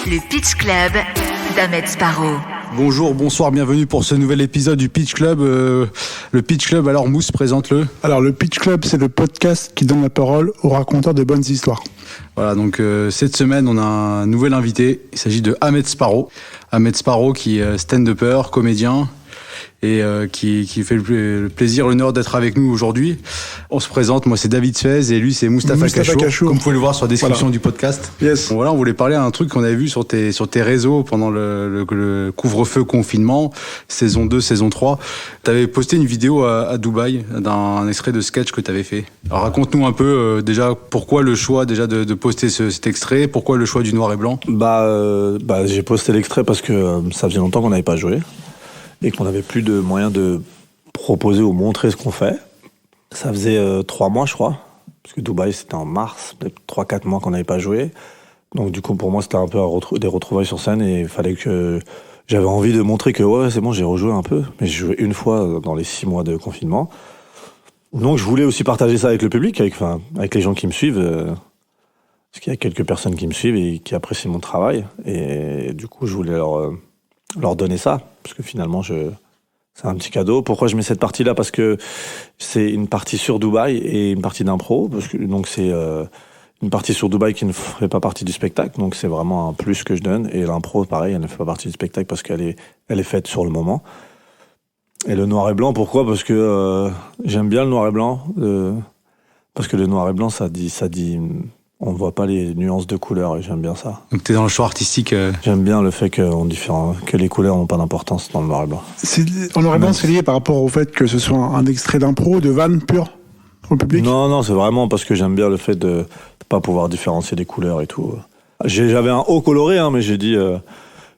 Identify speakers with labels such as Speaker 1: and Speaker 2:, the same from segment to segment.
Speaker 1: le Pitch Club d'Ahmed Sparrow.
Speaker 2: Bonjour, bonsoir, bienvenue pour ce nouvel épisode du Pitch Club. Le Pitch Club, alors Mousse, présente-le.
Speaker 3: Alors le Pitch Club, c'est le podcast qui donne la parole aux raconteurs de bonnes histoires.
Speaker 2: Voilà, donc cette semaine, on a un nouvel invité. Il s'agit de Ahmed Sparrow. Ahmed Sparrow qui est stand-upper, comédien et qui fait le plaisir, l'honneur d'être avec nous aujourd'hui. On se présente, moi c'est David Suez et lui c'est Mustapha Kachou, comme vous pouvez le voir sur la description du podcast.
Speaker 3: Yes.
Speaker 2: Bon, voilà, on voulait parler d'un truc qu'on avait vu sur tes réseaux pendant le couvre-feu confinement, saison 2, saison 3. T'avais posté une vidéo à Dubaï d'un extrait de sketch que t'avais fait. Alors raconte-nous un peu déjà pourquoi le choix déjà de poster cet extrait, pourquoi le choix du noir et blanc.
Speaker 4: J'ai posté l'extrait parce que ça faisait longtemps qu'on n'avait pas joué et qu'on n'avait plus de moyens de proposer ou montrer ce qu'on fait. Ça faisait 3 mois, je crois, parce que Dubaï, c'était en mars, peut-être 3-4 mois qu'on n'avait pas joué. Donc du coup, pour moi, c'était un peu des retrouvailles sur scène et il fallait que... J'avais envie de montrer que, ouais, c'est bon, j'ai rejoué un peu, mais j'ai joué une fois dans les 6 mois de confinement. Donc je voulais aussi partager ça avec le public, avec les gens qui me suivent, parce qu'il y a quelques personnes qui me suivent et qui apprécient mon travail. Et du coup, je voulais leur donner ça, parce que finalement, c'est un petit cadeau. Pourquoi je mets cette partie-là ? Parce que c'est une partie sur Dubaï et une partie d'impro. Donc c'est une partie sur Dubaï qui ne fait pas partie du spectacle. Donc c'est vraiment un plus que je donne. Et l'impro, pareil, elle ne fait pas partie du spectacle parce qu'elle est faite sur le moment. Et le noir et blanc, pourquoi ? Parce que j'aime bien le noir et blanc. Parce que le noir et blanc, ça dit on ne voit pas les nuances de couleurs et j'aime bien ça.
Speaker 2: Donc t'es dans le choix artistique.
Speaker 4: J'aime bien le fait que les couleurs n'ont pas d'importance dans le noir et blanc.
Speaker 3: En noir et blanc, c'est lié par rapport au fait que ce soit un extrait d'impro, de vanne pure au public ?
Speaker 4: Non, c'est vraiment parce que j'aime bien le fait de ne pas pouvoir différencier des couleurs et tout. J'avais un haut coloré, mais j'ai dit...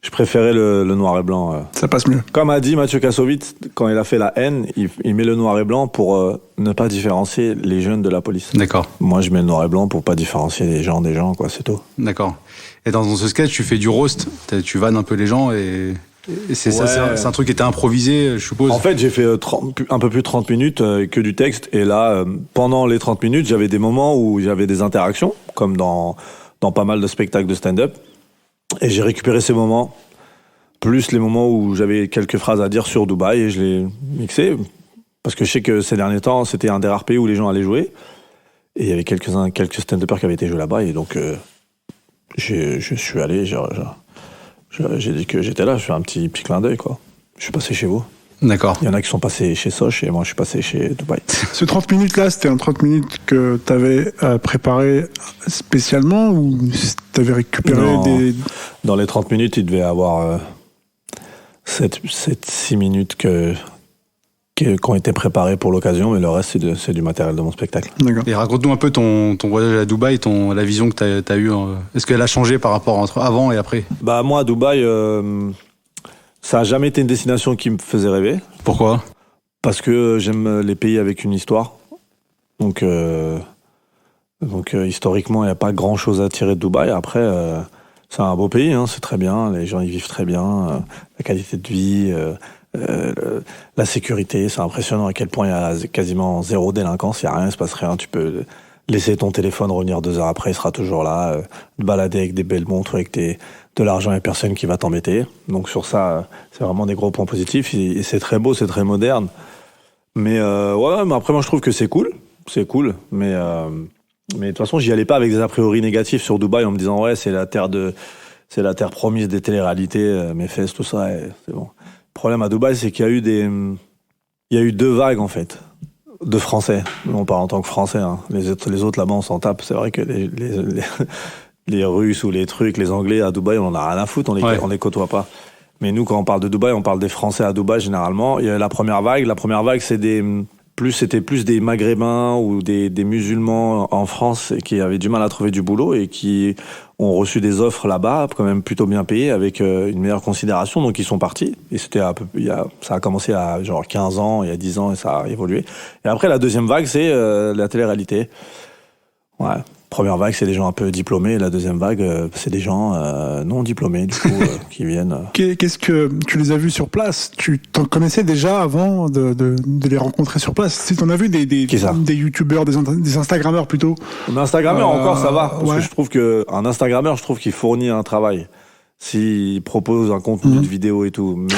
Speaker 4: je préférais le noir et blanc.
Speaker 3: Ça passe mieux.
Speaker 4: Comme a dit Mathieu Kassovitz, quand il a fait La haine, il met le noir et blanc pour ne pas différencier les jeunes de la police.
Speaker 2: D'accord.
Speaker 4: Moi, je mets le noir et blanc pour pas différencier les gens des gens, quoi, c'est tout.
Speaker 2: D'accord. Et dans ce sketch, tu fais du roast, tu vannes un peu les gens et c'est ça, c'est un truc qui était improvisé, je suppose.
Speaker 4: En fait, j'ai fait un peu plus de 30 minutes que du texte. Et là, pendant les 30 minutes, j'avais des moments où j'avais des interactions, comme dans pas mal de spectacles de stand-up. Et j'ai récupéré ces moments, plus les moments où j'avais quelques phrases à dire sur Dubaï, et je les mixé, parce que je sais que ces derniers temps, c'était un des rares pays où les gens allaient jouer, et il y avait quelques stand-uppers qui avaient été joués là-bas, et donc je suis allé, j'ai dit que j'étais là, je fais un petit clin d'œil, quoi. Je suis passé chez vous.
Speaker 2: D'accord.
Speaker 4: Il y en a qui sont passés chez Soch, et moi je suis passé chez Dubaï.
Speaker 3: Ce 30 minutes-là, c'était un 30 minutes que tu avais préparé spécialement ou tu avais récupéré des...
Speaker 4: Dans les 30 minutes, il devait y avoir 7-6 minutes qui ont été préparées pour l'occasion, mais le reste, c'est du matériel de mon spectacle.
Speaker 3: D'accord.
Speaker 2: Et raconte-nous un peu ton voyage à Dubaï, la vision que tu as eue. Est-ce qu'elle a changé par rapport entre avant et après ?
Speaker 4: Bah, moi, à Dubaï... ça n'a jamais été une destination qui me faisait rêver.
Speaker 2: Pourquoi ?
Speaker 4: Parce que j'aime les pays avec une histoire. Donc historiquement, il n'y a pas grand-chose à tirer de Dubaï. Après, c'est un beau pays, c'est très bien. Les gens y vivent très bien. La qualité de vie, la sécurité, c'est impressionnant à quel point il y a quasiment zéro délinquance. Il n'y a rien, il ne se passe rien. Tu peux laisser ton téléphone, revenir 2 heures après, il sera toujours là. Te balader avec des belles montres, avec de l'argent, il n'y a personne qui va t'embêter. Donc sur ça, c'est vraiment des gros points positifs. Et c'est très beau, c'est très moderne. Mais mais après, moi, je trouve que c'est cool. C'est cool. Mais de toute façon, j'y allais pas avec des a priori négatifs sur Dubaï en me disant, ouais, c'est la terre promise des téléréalités, mes fesses, tout ça, et c'est bon. Le problème à Dubaï, c'est qu'il y a eu 2 vagues, en fait, de Français. Nous, on parle en tant que Français, Les autres là-bas, on s'en tape. C'est vrai que les Russes ou les trucs, les Anglais à Dubaï, on en a rien à foutre, on les côtoie pas. Mais nous, quand on parle de Dubaï, on parle des Français à Dubaï, généralement. Il y a la première vague. La première vague, c'était plus des Maghrébins ou des musulmans en France qui avaient du mal à trouver du boulot et qui ont reçu des offres là-bas, quand même plutôt bien payées, avec une meilleure considération. Donc, ils sont partis. Et ça a commencé à genre 15 ans, il y a 10 ans, et ça a évolué. Et après, la deuxième vague, c'est la télé-réalité. Ouais. Première vague, c'est des gens un peu diplômés. La deuxième vague, c'est des gens non diplômés, du coup, qui viennent.
Speaker 3: Qu'est-ce que tu les as vus sur place ? Tu t'en connaissais déjà avant de les rencontrer sur place ? Si t'en as vu des youtubeurs, des instagrammeurs plutôt.
Speaker 4: Un instagrammeur encore, ça va. Parce
Speaker 3: ouais.
Speaker 4: que je trouve qu'un instagrammeur, qu'il fournit un travail. s'ils proposent un contenu de vidéo et tout. Mais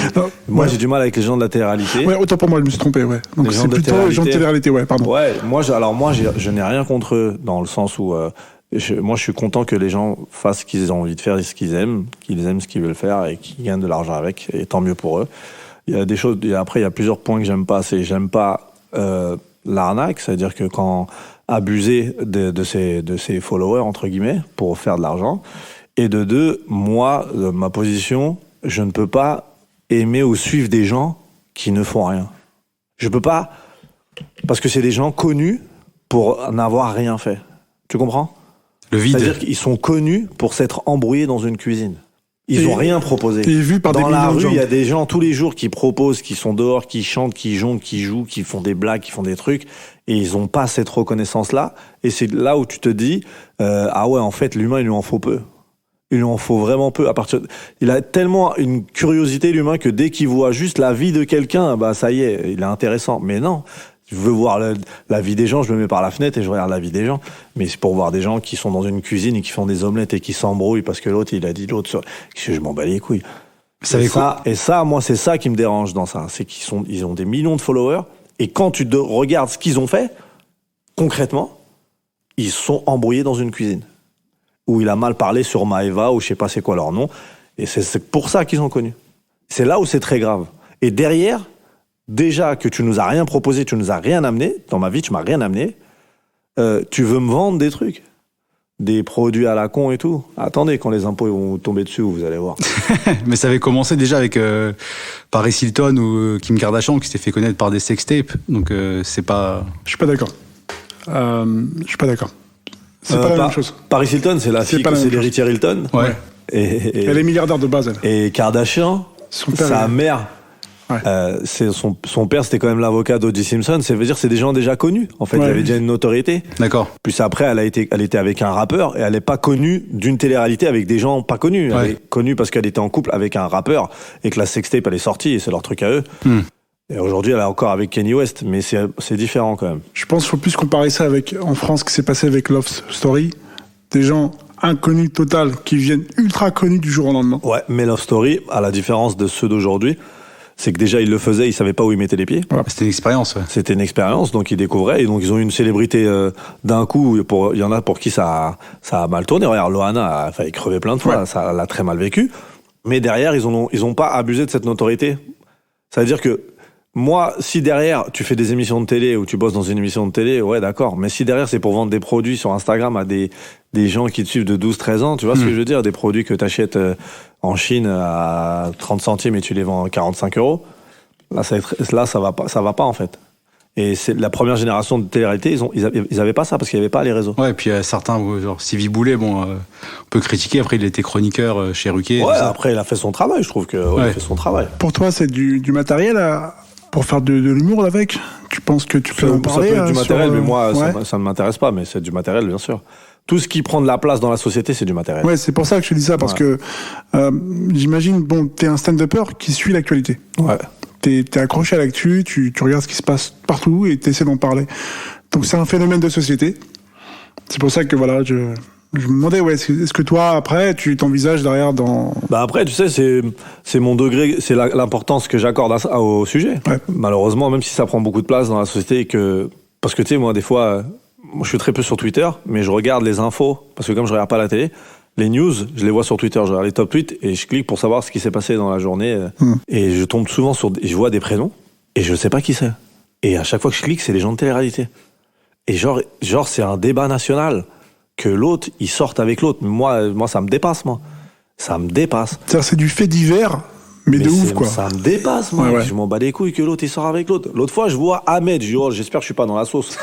Speaker 4: moi, j'ai du mal avec les gens de la télé-réalité.
Speaker 3: Ouais, autant pour moi, je me suis trompé, ouais. Donc c'est plutôt les gens de télé-réalité, ouais, pardon.
Speaker 4: Ouais, moi, je n'ai rien contre eux, dans le sens où moi, je suis content que les gens fassent ce qu'ils ont envie de faire et ce qu'ils aiment ce qu'ils veulent faire et qu'ils gagnent de l'argent avec, et tant mieux pour eux. Il y a des choses, après, il y a plusieurs points que j'aime pas. J'aime pas l'arnaque, c'est-à-dire que quand abuser de ses followers, entre guillemets, pour faire de l'argent. Et de deux, moi, ma position, je ne peux pas aimer ou suivre des gens qui ne font rien. Je peux pas, parce que c'est des gens connus pour n'avoir rien fait. Tu comprends ?
Speaker 2: Le vide.
Speaker 4: C'est-à-dire qu'ils sont connus pour s'être embrouillés dans une cuisine. Ils ont rien proposé.
Speaker 3: Et vu par
Speaker 4: dans
Speaker 3: des
Speaker 4: la rue,
Speaker 3: il
Speaker 4: y a des gens tous les jours qui proposent, qui sont dehors, qui chantent, qui jonglent, qui jouent, qui font des blagues, qui font des trucs, et ils ont pas cette reconnaissance-là. Et c'est là où tu te dis, ah ouais, en fait, l'humain, il lui en faut peu. Il lui en faut vraiment peu. Il a tellement une curiosité, l'humain, que dès qu'il voit juste la vie de quelqu'un, bah ça y est, il est intéressant. Mais non, je veux voir la vie des gens, je me mets par la fenêtre et je regarde la vie des gens. Mais c'est pour voir des gens qui sont dans une cuisine et qui font des omelettes et qui s'embrouillent parce que l'autre, il a dit l'autre. Je m'en bats les couilles. Et ça, moi, c'est ça qui me dérange dans ça. C'est ils ont des millions de followers, et quand tu regardes ce qu'ils ont fait, concrètement, ils sont embrouillés dans une cuisine. Où il a mal parlé sur Maeva, ou je sais pas c'est quoi leur nom. Et c'est pour ça qu'ils sont connus. C'est là où c'est très grave. Et derrière, déjà que tu nous as rien proposé, tu nous as rien amené, dans ma vie tu m'as rien amené, tu veux me vendre des trucs, des produits à la con et tout. Attendez, quand les impôts vont tomber dessus, vous allez voir.
Speaker 2: Mais ça avait commencé déjà avec Paris Hilton ou Kim Kardashian, qui s'était fait connaître par des sextapes. Donc c'est pas...
Speaker 3: Je suis pas d'accord. C'est pas la même chose.
Speaker 4: Paris Hilton, c'est la fille, c'est l'héritière Hilton.
Speaker 2: Ouais.
Speaker 3: Et elle est milliardaire de base, elle.
Speaker 4: Et Kardashian, sa mère, c'est son père, c'était quand même l'avocat d'O.J. Simpson. Ça veut dire c'est des gens déjà connus. En fait, il avait déjà une notoriété.
Speaker 2: D'accord.
Speaker 4: Puis après, elle était avec un rappeur, et elle est pas connue d'une télé-réalité avec des gens pas connus. Elle est connue parce qu'elle était en couple avec un rappeur et que la sextape elle est sortie, et c'est leur truc à eux. Et aujourd'hui, elle est encore avec Kanye West, mais c'est différent quand même.
Speaker 3: Je pense qu'il faut plus comparer ça avec, en France, ce qui s'est passé avec Love Story. Des gens inconnus total qui viennent ultra connus du jour au lendemain.
Speaker 4: Ouais, mais Love Story, à la différence de ceux d'aujourd'hui, c'est que déjà, ils le faisaient, ils savaient pas où ils mettaient les pieds.
Speaker 2: Voilà. C'était une expérience. Ouais.
Speaker 4: C'était une expérience, donc ils découvraient, et donc ils ont eu une célébrité d'un coup. Il y en a pour qui ça a mal tourné. Regarde, Loana a failli crever plein de fois, ça l'a très mal vécu. Mais derrière, ils ont pas abusé de cette notoriété. Ça veut dire que moi, si derrière, tu fais des émissions de télé ou tu bosses dans une émission de télé, ouais, d'accord. Mais si derrière, c'est pour vendre des produits sur Instagram à des gens qui te suivent de 12-13 ans, tu vois ce que je veux dire? Des produits que t'achètes en Chine à 30 centimes et tu les vends à 45 €. Là, ça va pas, en fait. Et c'est la première génération de télé-réalité, ils avaient pas ça parce qu'il y avait pas les réseaux.
Speaker 2: Ouais, et puis certains, genre Sylvie Boulet, on peut critiquer. Après, il était chroniqueur chez Ruquier.
Speaker 4: Ouais, après, il a fait son travail, je trouve que, il a fait son travail.
Speaker 3: Pour toi, c'est du matériel pour faire de l'humour avec? Tu penses que tu peux en parler?
Speaker 4: Ça peut être du matériel, mais moi, ça ne m'intéresse pas, mais c'est du matériel, bien sûr. Tout ce qui prend de la place dans la société, c'est du matériel.
Speaker 3: Ouais, c'est pour ça que je te dis ça, parce que j'imagine, t'es un stand-upper qui suit l'actualité.
Speaker 4: Ouais.
Speaker 3: T'es accroché à l'actu, tu regardes ce qui se passe partout et t'essaies d'en parler. Donc c'est un phénomène de société. C'est pour ça que voilà, je me demandais, est-ce que toi, après, tu t'envisages derrière dans...
Speaker 4: Bah après, tu sais, c'est mon degré, c'est l'importance que j'accorde au sujet. Ouais. Malheureusement, même si ça prend beaucoup de place dans la société, parce que tu sais, moi, des fois, je suis très peu sur Twitter, mais je regarde les infos, parce que comme je regarde pas la télé, les news, je les vois sur Twitter, je regarde les top tweets et je clique pour savoir ce qui s'est passé dans la journée. Et je tombe souvent je vois des prénoms et je sais pas qui c'est. Et à chaque fois que je clique, c'est les gens de télé-réalité. Et genre c'est un débat national que l'autre, il sorte avec l'autre. Moi, ça me dépasse, moi. Ça me dépasse.
Speaker 3: C'est-à-dire, c'est du fait divers, mais de ouf, quoi.
Speaker 4: Ça me dépasse, moi. Ouais. Je m'en bats les couilles que l'autre, il sort avec l'autre. L'autre fois, je vois Ahmed, je dis, j'espère que je suis pas dans la sauce.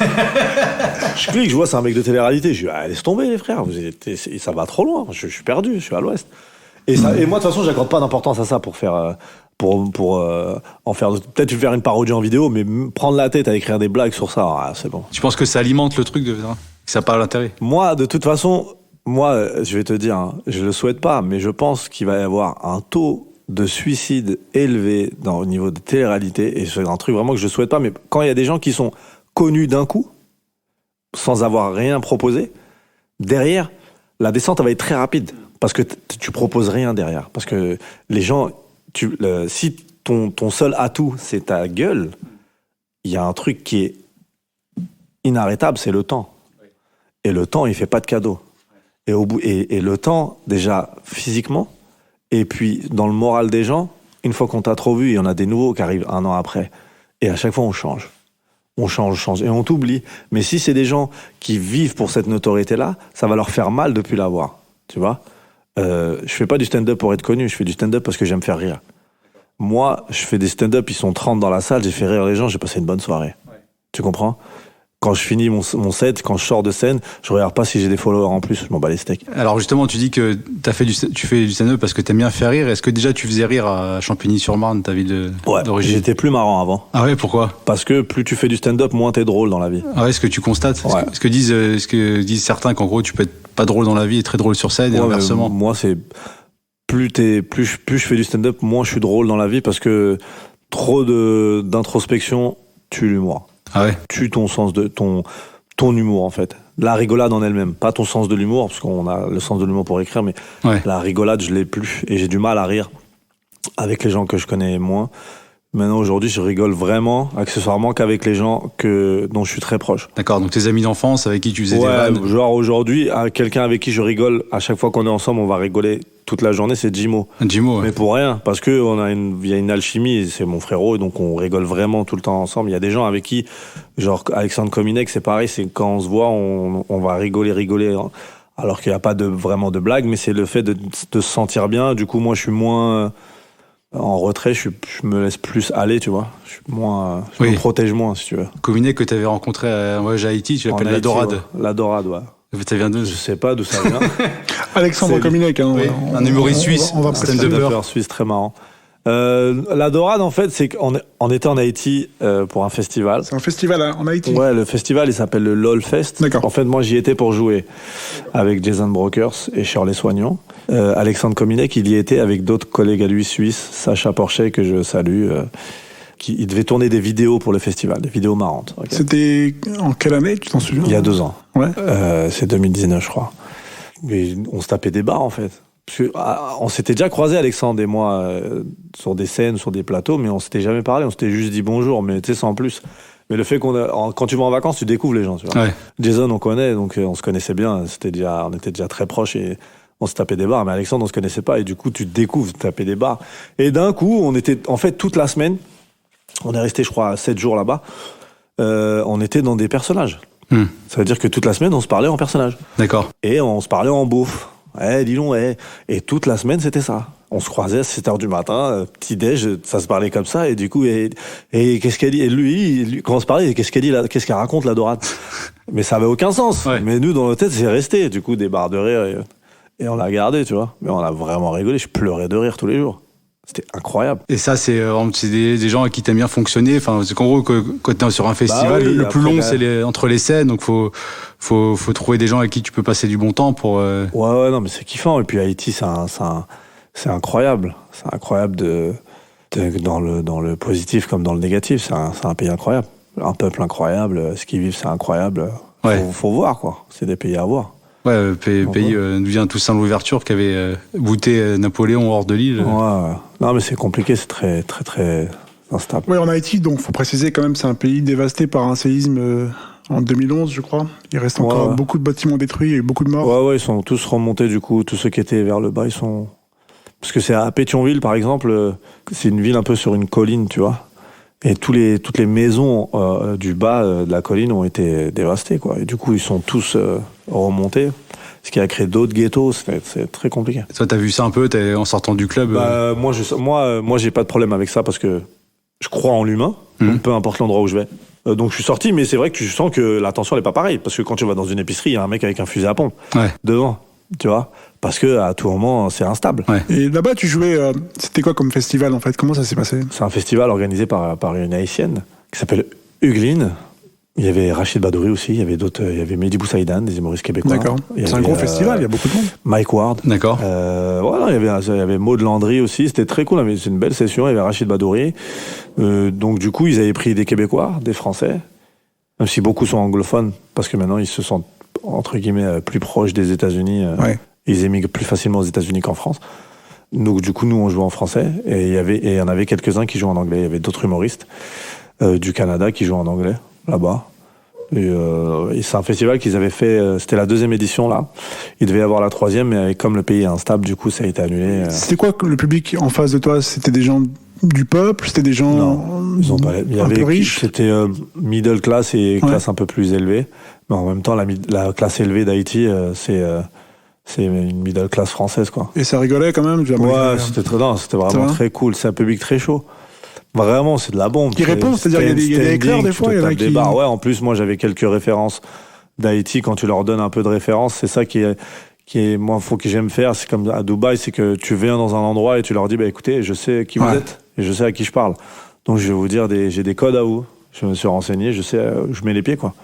Speaker 4: Je clique, je vois, c'est un mec de télé-réalité. Je dis, laisse tomber, les frères. Ça va trop loin. Je suis perdu, je suis à l'ouest. Et moi, de toute façon, j'accorde pas d'importance à ça pour faire, pour en faire, peut-être faire une parodie en vidéo, mais prendre la tête à écrire des blagues sur ça, c'est bon.
Speaker 2: Tu penses que ça alimente le truc que ça n'a pas l'intérêt?
Speaker 4: Moi, de toute façon, je vais te dire, je le souhaite pas, mais je pense qu'il va y avoir un taux de suicide élevé au niveau de télé-réalité, et c'est un truc vraiment que je souhaite pas, mais quand il y a des gens qui sont connus d'un coup, sans avoir rien proposé, derrière, la descente, elle va être très rapide. Parce que tu proposes rien derrière. Parce que les gens, si ton seul atout, c'est ta gueule, il y a un truc qui est inarrêtable, c'est le temps. Et le temps, il fait pas de cadeau. Et le temps, déjà, physiquement, et puis dans le moral des gens, une fois qu'on t'a trop vu, il y en a des nouveaux qui arrivent 1 an après. Et à chaque fois, on change. On change. Et on t'oublie. Mais si c'est des gens qui vivent pour cette notoriété-là, ça va leur faire mal de plus l'avoir. Tu vois ? Je fais pas du stand-up pour être connu, je fais du stand-up parce que j'aime faire rire. Moi, je fais des stand-up, ils sont 30 dans la salle, j'ai fait rire les gens, j'ai passé une bonne soirée. Ouais. Tu comprends ? Quand je finis mon set, quand je sors de scène, je regarde pas si j'ai des followers en plus, je m'en bats les steaks.
Speaker 2: Alors justement, tu dis que tu fais du stand-up parce que t'aimes bien faire rire. Est-ce que déjà tu faisais rire à Champigny-sur-Marne, ta ville d'origine ?
Speaker 4: J'étais plus marrant avant.
Speaker 2: Ah ouais, pourquoi ?
Speaker 4: Parce que plus tu fais du stand-up, moins t'es drôle dans la vie.
Speaker 2: Ah ouais, est-ce que tu constates ? Ouais. Est-ce que disent certains qu'en gros tu peux être pas drôle dans la vie et très drôle sur scène et inversement ?
Speaker 4: Moi, c'est plus je fais du stand-up, moins je suis drôle dans la vie parce que trop d'introspection tue l'humour.
Speaker 2: Ah ouais.
Speaker 4: Tue ton sens de ton humour en fait. La rigolade en elle-même, pas ton sens de l'humour parce qu'on a le sens de l'humour pour écrire, mais la rigolade je l'ai plus et j'ai du mal à rire avec les gens que je connais moins. Maintenant aujourd'hui je rigole vraiment accessoirement qu'avec les gens dont je suis très proche.
Speaker 2: D'accord, donc tes amis d'enfance avec qui tu faisais des vannes.
Speaker 4: Genre aujourd'hui quelqu'un avec qui je rigole à chaque fois qu'on est ensemble on va rigoler toute la journée, c'est Jimo.
Speaker 2: Jimo, ouais.
Speaker 4: Mais pour rien, parce que il y a une alchimie, c'est mon frérot, et donc on rigole vraiment tout le temps ensemble. Il y a des gens avec qui, genre Alexandre Kominek, c'est pareil, c'est quand on se voit, on va rigoler, alors qu'il n'y a pas vraiment de blague, mais c'est le fait de se sentir bien. Du coup, moi, je suis moins en retrait, je me laisse plus aller, tu vois. Je me protège moins, si tu veux.
Speaker 2: Kominek que tu avais rencontré à Haïti, tu l'appelles la Dorade.
Speaker 4: Ouais. La Dorade, ouais.
Speaker 2: Ça vient d'où ?
Speaker 4: Je sais pas d'où ça vient.
Speaker 3: Alexandre Kominek, hein,
Speaker 2: oui. Un humoriste suisse,
Speaker 3: on va
Speaker 2: stand-upper
Speaker 4: suisse très marrant. La Dorade, en fait, c'est qu'on était en Haïti pour un festival.
Speaker 3: C'est un festival en Haïti.
Speaker 4: Ouais, le festival, il s'appelle le LOL Fest.
Speaker 3: D'accord.
Speaker 4: En fait, moi, j'y étais pour jouer avec Jason Brokers et Shirley Soignon. Alexandre Kominek, il y était avec d'autres collègues à lui suisses, Sacha Porchet, que je salue. Il devait tourner des vidéos pour le festival, des vidéos marrantes. Okay.
Speaker 3: C'était en quelle année, tu t'en souviens ?
Speaker 4: Il y a 2 ans.
Speaker 3: Ouais.
Speaker 4: C'est 2019, je crois. Mais on se tapait des barres, en fait. Parce que, on s'était déjà croisés, Alexandre et moi, sur des scènes, sur des plateaux, mais on s'était jamais parlé, on s'était juste dit bonjour, mais tu sais, sans plus. Mais le fait quand tu vas en vacances, tu découvres les gens, tu vois. Ouais. Jason, on connaît, donc on se connaissait bien, on était déjà très proches et on se tapait des barres, mais Alexandre, on se connaissait pas, et du coup, tu découvres taper des barres. Et d'un coup, on était, en fait, toute la semaine, on est resté, je crois, 7 jours là-bas, on était dans des personnages. Ça veut dire que toute la semaine, on se parlait en personnage.
Speaker 2: D'accord.
Speaker 4: Et on se parlait en beauf. Dis donc, Et toute la semaine, c'était ça. On se croisait à 7h du matin, petit-déj, ça se parlait comme ça, et du coup, et qu'est-ce qu'elle dit? Et lui, quand on se parlait, qu'est-ce qu'elle dit là? Qu'est-ce qu'elle raconte, la Dorade? Mais ça avait aucun sens. Ouais. Mais nous, dans nos têtes, c'est resté. Du coup, des barres de rire, et on l'a gardé, tu vois. Mais on a vraiment rigolé. Je pleurais de rire tous les jours. C'était incroyable.
Speaker 2: Et ça, c'est des gens à qui t'aimes bien fonctionner. Enfin, c'est qu'en gros, quand t'es sur un festival, le plus long, c'est entre les scènes. Donc, faut trouver des gens avec qui tu peux passer du bon temps pour.
Speaker 4: Ouais, non, mais c'est kiffant. Et puis Haïti, c'est incroyable. C'est incroyable dans le positif comme dans le négatif. C'est un pays incroyable. Un peuple incroyable. Ce qu'ils vivent, c'est incroyable. Faut voir, quoi. C'est des pays à voir.
Speaker 2: Ouais, pays d'où vient Toussaint Louverture qui avait bouté Napoléon hors de l'île.
Speaker 4: Ouais. Non, mais c'est compliqué, c'est très, très, très instable.
Speaker 3: Oui, en Haïti, donc, faut préciser quand même, c'est un pays dévasté par un séisme en 2011, je crois. Il reste encore beaucoup de bâtiments détruits et beaucoup de morts.
Speaker 4: Ouais, ils sont tous remontés, du coup. Tous ceux qui étaient vers le bas, ils sont. Parce que c'est à Pétionville, par exemple, c'est une ville un peu sur une colline, tu vois. Et toutes les maisons du bas de la colline ont été dévastées, quoi. Et du coup, ils sont tous remontés. Ce qui a créé d'autres ghettos, c'est très compliqué.
Speaker 2: Toi, t'as vu ça un peu, en sortant du club
Speaker 4: Moi, j'ai pas de problème avec ça parce que je crois en l'humain, donc peu importe l'endroit où je vais. Donc je suis sorti, mais c'est vrai que tu sens que la tension n'est pas pareille. Parce que quand tu vas dans une épicerie, il y a un mec avec un fusil à pompe devant, tu vois. Parce que à tout moment, c'est instable. Ouais.
Speaker 3: Et là-bas, tu jouais. C'était quoi comme festival en fait? Comment ça s'est passé?
Speaker 4: C'est un festival organisé par une haïtienne qui s'appelle Huglin. Il y avait Rachid Badouri aussi. Il y avait d'autres. Il y avait Mehdi Boussaïdan, des humoristes québécois.
Speaker 3: D'accord. C'est un gros festival. Il y a beaucoup de monde.
Speaker 4: Mike Ward.
Speaker 2: D'accord.
Speaker 4: Voilà. Il y avait Maud Landry aussi. C'était très cool. C'est une belle session. Il y avait Rachid Badouri. Donc du coup, ils avaient pris des Québécois, des Français, même si beaucoup sont anglophones, parce que maintenant ils se sentent entre guillemets plus proches des États-Unis.
Speaker 3: Ouais.
Speaker 4: Ils émigrent plus facilement aux États-Unis qu'en France. Donc du coup, nous, on jouait en français et il y en avait quelques-uns qui jouaient en anglais. Il y avait d'autres humoristes du Canada qui jouaient en anglais là-bas. Et c'est un festival qu'ils avaient fait. C'était la 2e édition là. Il devait y avoir la 3e, mais comme le pays est instable, du coup, ça a été annulé.
Speaker 3: C'était quoi le public en face de toi? C'était des gens du peuple? C'était des gens
Speaker 4: ils ont pas, il y
Speaker 3: un
Speaker 4: avait,
Speaker 3: peu riches?
Speaker 4: C'était middle class et classe un peu plus élevée. Mais en même temps, la classe élevée d'Haïti, c'est une middle class française, quoi.
Speaker 3: Et ça rigolait quand même?
Speaker 4: Ouais, c'était vraiment très cool. C'est un public très chaud. Vraiment, c'est de la bombe.
Speaker 3: Qui répond, c'est-à-dire il y a des éclairs des fois, il y en a qui...
Speaker 4: Ouais, en plus, moi, j'avais quelques références d'Haïti. Quand tu leur donnes un peu de références, c'est ça qui est moi, faut que j'aime faire. C'est comme à Dubaï, c'est que tu viens dans un endroit et tu leur dis, bah, écoutez, je sais qui vous êtes et je sais à qui je parle. Donc, je vais vous dire j'ai des codes à vous. Je me suis renseigné, je sais, je mets les pieds, quoi.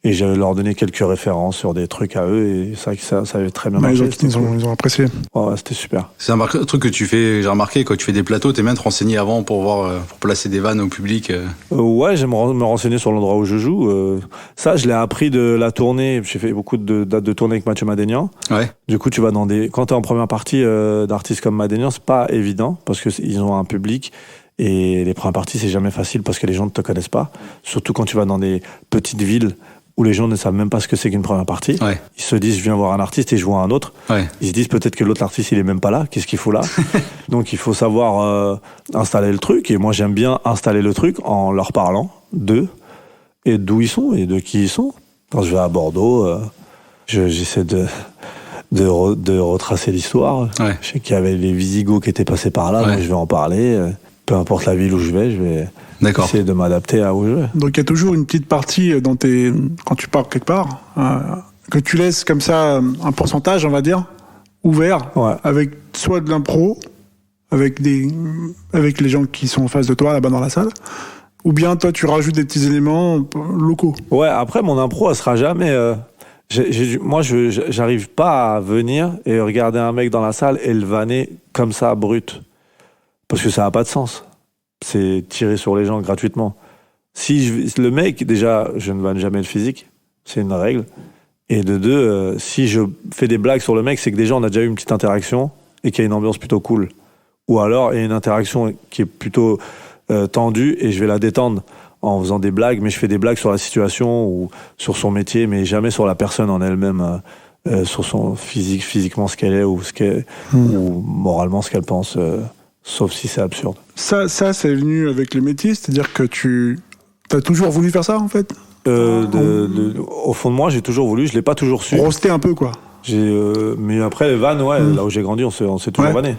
Speaker 4: Et je leur donné quelques références sur des trucs à eux et c'est vrai que ça avait très bien marché.
Speaker 3: Ils ont apprécié.
Speaker 4: Ouais, c'était super.
Speaker 2: C'est un truc que tu fais, j'ai remarqué, quand tu fais des plateaux, t'es bien de te renseigner avant pour voir, pour placer des vannes au public.
Speaker 4: Ouais, j'aime me renseigner sur l'endroit où je joue. Ça, je l'ai appris de la tournée. J'ai fait beaucoup de dates de tournée avec Mathieu Madénian.
Speaker 2: Ouais.
Speaker 4: Du coup, tu vas quand t'es en première partie d'artistes comme Madénian, c'est pas évident parce que ils ont un public. Et les premières parties, c'est jamais facile parce que les gens ne te connaissent pas. Surtout quand tu vas dans des petites villes où les gens ne savent même pas ce que c'est qu'une première partie.
Speaker 2: Ouais.
Speaker 4: Ils se disent, je viens voir un artiste et je vois un autre.
Speaker 2: Ouais.
Speaker 4: Ils se disent peut-être que l'autre artiste, il est même pas là. Qu'est-ce qu'il faut là? Donc, il faut savoir installer le truc. Et moi, j'aime bien installer le truc en leur parlant d'eux et d'où ils sont et de qui ils sont. Quand je vais à Bordeaux, j'essaie de retracer l'histoire.
Speaker 2: Ouais.
Speaker 4: Je sais qu'il y avait les Visigoths qui étaient passés par là, donc je vais en parler. Peu importe la ville où je vais essayer de m'adapter à où je vais.
Speaker 3: Donc il y a toujours une petite partie quand tu pars quelque part, que tu laisses comme ça un pourcentage, on va dire, ouvert, avec soit de l'impro, avec les gens qui sont en face de toi là-bas dans la salle, ou bien toi tu rajoutes des petits éléments locaux.
Speaker 4: Ouais, après mon impro, elle sera jamais... moi, j'arrive pas à venir et regarder un mec dans la salle et le vanner comme ça, brut. Parce que ça n'a pas de sens. C'est tirer sur les gens gratuitement. Le mec, déjà, je ne vanne jamais le physique. C'est une règle. Et de deux, si je fais des blagues sur le mec, c'est que déjà, on a déjà eu une petite interaction et qu'il y a une ambiance plutôt cool. Ou alors, il y a une interaction qui est plutôt tendue et je vais la détendre en faisant des blagues, mais je fais des blagues sur la situation ou sur son métier, mais jamais sur la personne en elle-même, sur son physiquement ce qu'elle est ou ou moralement ce qu'elle pense. Sauf si c'est absurde.
Speaker 3: Ça, c'est venu avec le métier, c'est-à-dire que tu as toujours voulu faire ça, en fait?
Speaker 4: Au fond de moi, j'ai toujours voulu, je l'ai pas toujours su.
Speaker 3: Roster un peu, quoi.
Speaker 4: Mais après, les vannes, là où j'ai grandi, on s'est toujours vanné.